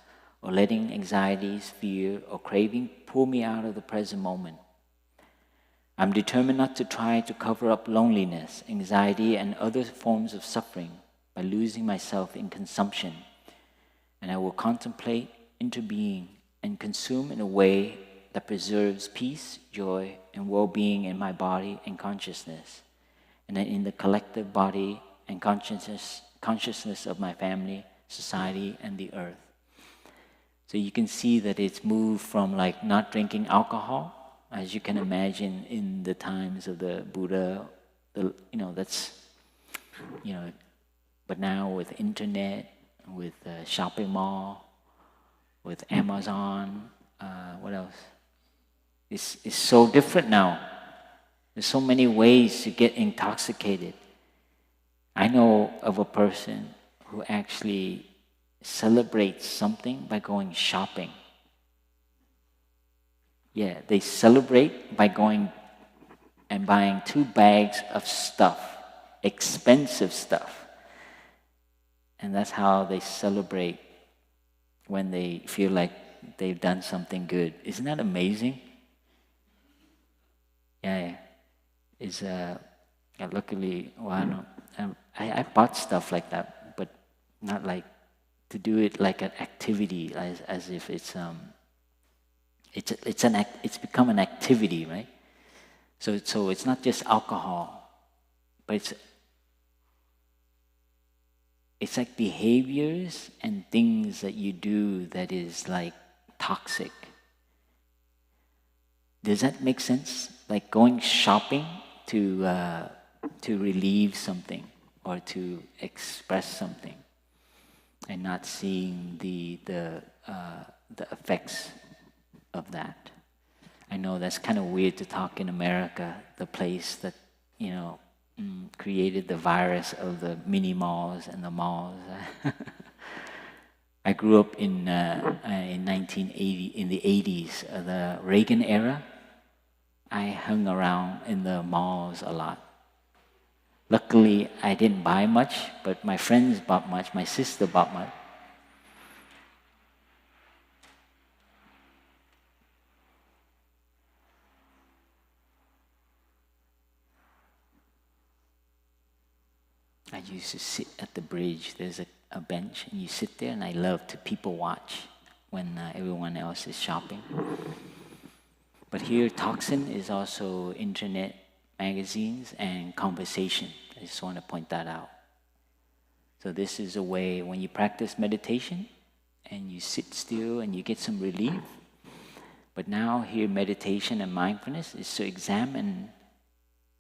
or letting anxieties, fear, or craving pull me out of the present moment. I'm determined not to try to cover up loneliness, anxiety, and other forms of suffering by losing myself in consumption, and I will contemplate interbeing and consume in a way that preserves peace, joy, and well-being in my body and consciousness, and in the collective body and consciousness of my family, society, and the earth. So you can see that it's moved from like not drinking alcohol, as you can imagine in the times of the Buddha, but now with internet, with shopping mall, with Amazon, what else? It's so different now. There's so many ways to get intoxicated. I know of a person who actually celebrates something by going shopping. Yeah, they celebrate by going and buying 2 bags of stuff, expensive stuff. And that's how they celebrate when they feel like they've done something good. Isn't that amazing? Yeah. It's luckily, I bought stuff like that, but not like to do it like an activity, as if it's become an activity, right? So it's not just alcohol, but it's like behaviors and things that you do that is like toxic. Does that make sense? Like going shopping to relieve something or to express something, and not seeing the effects of that. I know that's kind of weird to talk in America, the place that created the virus of the mini malls and the malls. I grew up in 1980, in the 80s, the Reagan era. I hung around in the malls a lot. Luckily, I didn't buy much, but my friends bought much. My sister bought much. I used to sit at the bridge. There's a bench, and you sit there, and I love to people watch when everyone else is shopping. But here, toxin is also internet, magazines, and conversation. I just want to point that out. So this is a way when you practice meditation and you sit still and you get some relief. But now here, meditation and mindfulness is to examine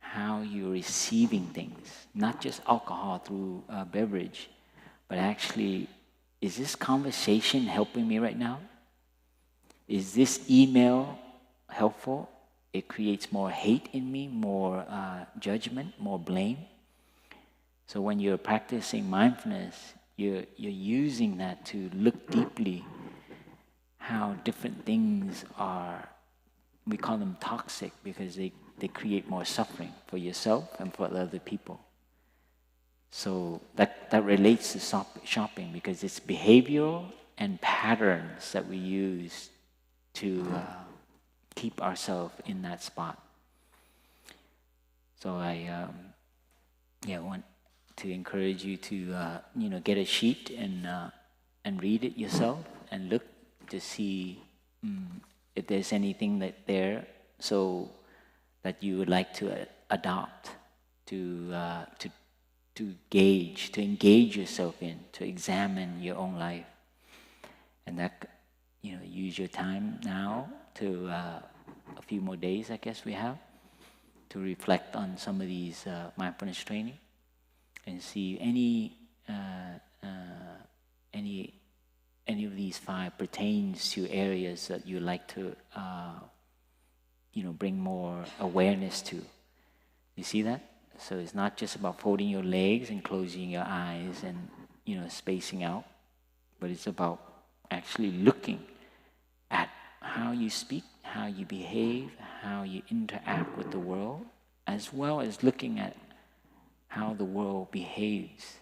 how you're receiving things, not just alcohol through a beverage, but actually, is this conversation helping me right now? Is this email helpful? It creates more hate in me, more judgment, more blame. So when you're practicing mindfulness, you're using that to look deeply how different things are, we call them toxic because they create more suffering for yourself and for other people. So that relates to shopping because it's behavioral and patterns that we use to keep ourselves in that spot. So I want to encourage you to get a sheet and read it yourself and look to see if there's anything there so that you would like to adopt, to engage yourself in, to examine your own life. And that, use your time now to a few more days, I guess we have, to reflect on some of these mindfulness training and see any of these 5 pertains to areas that you like to bring more awareness to. You see that? So it's not just about folding your legs and closing your eyes and spacing out, but it's about actually looking at how you speak, how you behave, how you interact with the world, as well as looking at how the world behaves,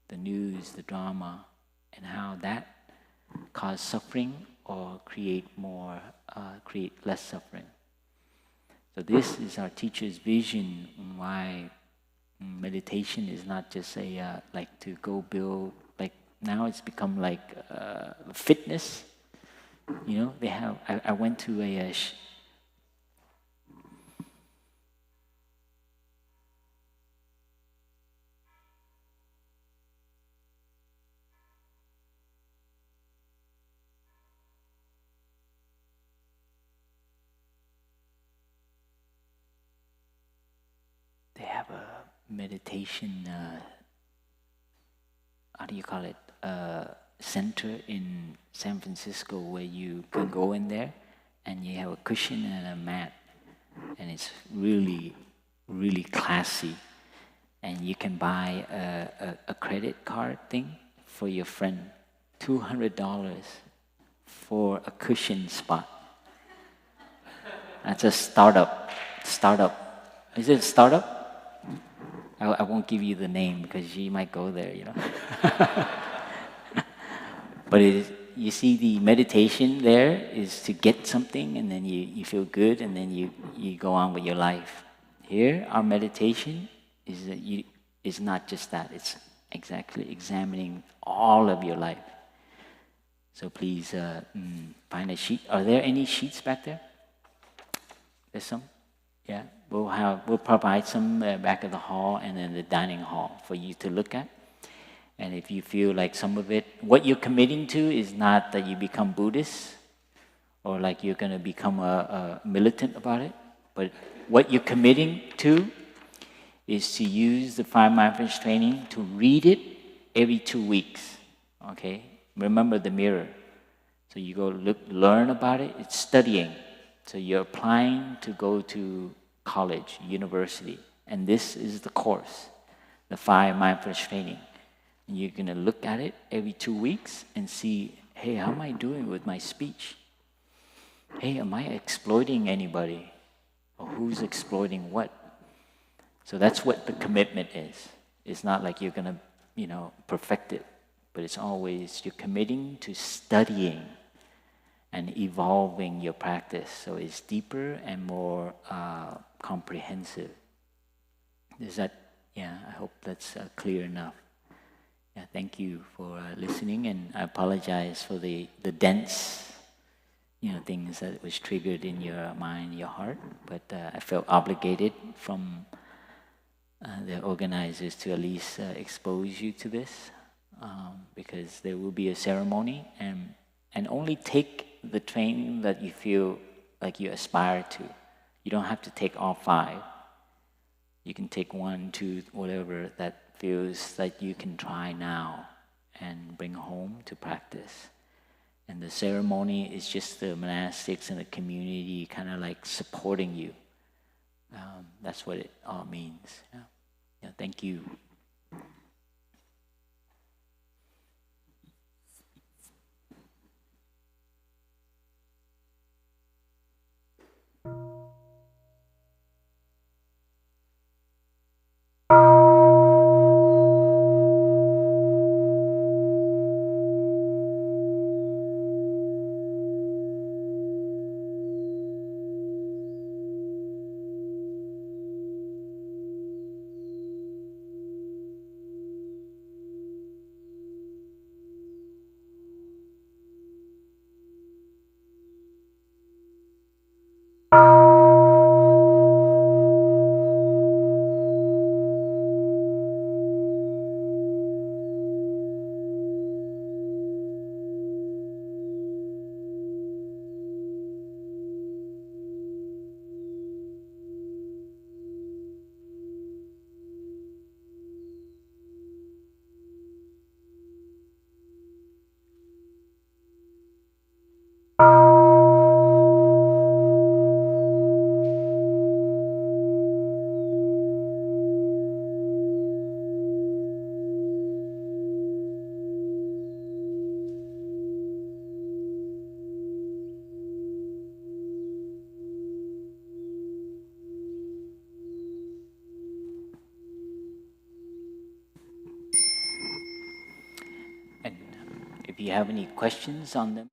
the news, the drama, and how that cause suffering or create less suffering. So this is our teacher's vision why meditation is not just like to go build, like now it's become like fitness. They have, I went to a they have a meditation, how do you call it, center in San Francisco where you can go in there and you have a cushion and a mat, and it's really, really classy. And you can buy a credit card thing for your friend, $200 for a cushion spot. That's a startup. Is it a startup? I won't give you the name because you might go there, But you see, the meditation there is to get something and then you feel good and then you go on with your life. Here, our meditation is not just that. It's exactly examining all of your life. So please find a sheet. Are there any sheets back there? There's some? Yeah. We'll provide some back of the hall and in the dining hall for you to look at. And if you feel like some of it, what you're committing to is not that you become Buddhist or like you're going to become a militant about it, but what you're committing to is to use the 5 Mindfulness Training to read it every 2 weeks, okay? Remember the mirror. So you go learn about it, it's studying. So you're applying to go to college, university, and this is the course, the 5 Mindfulness Training. And you're going to look at it every 2 weeks and see, hey, how am I doing with my speech? Hey, am I exploiting anybody? Or who's exploiting what? So that's what the commitment is. It's not like you're going to, perfect it, but it's always you're committing to studying and evolving your practice so it's deeper and more comprehensive. I hope that's clear enough. Yeah, thank you for listening, and I apologize for the dense, things that was triggered in your mind, your heart. But I felt obligated from the organizers to at least expose you to this, because there will be a ceremony, and only take the training that you feel like you aspire to. You don't have to take all 5. You can take 1, 2, whatever that feels like you can try now and bring home to practice. And the ceremony is just the monastics and the community kind of like supporting you. That's what it all means. Yeah, thank you. And if you have any questions on them,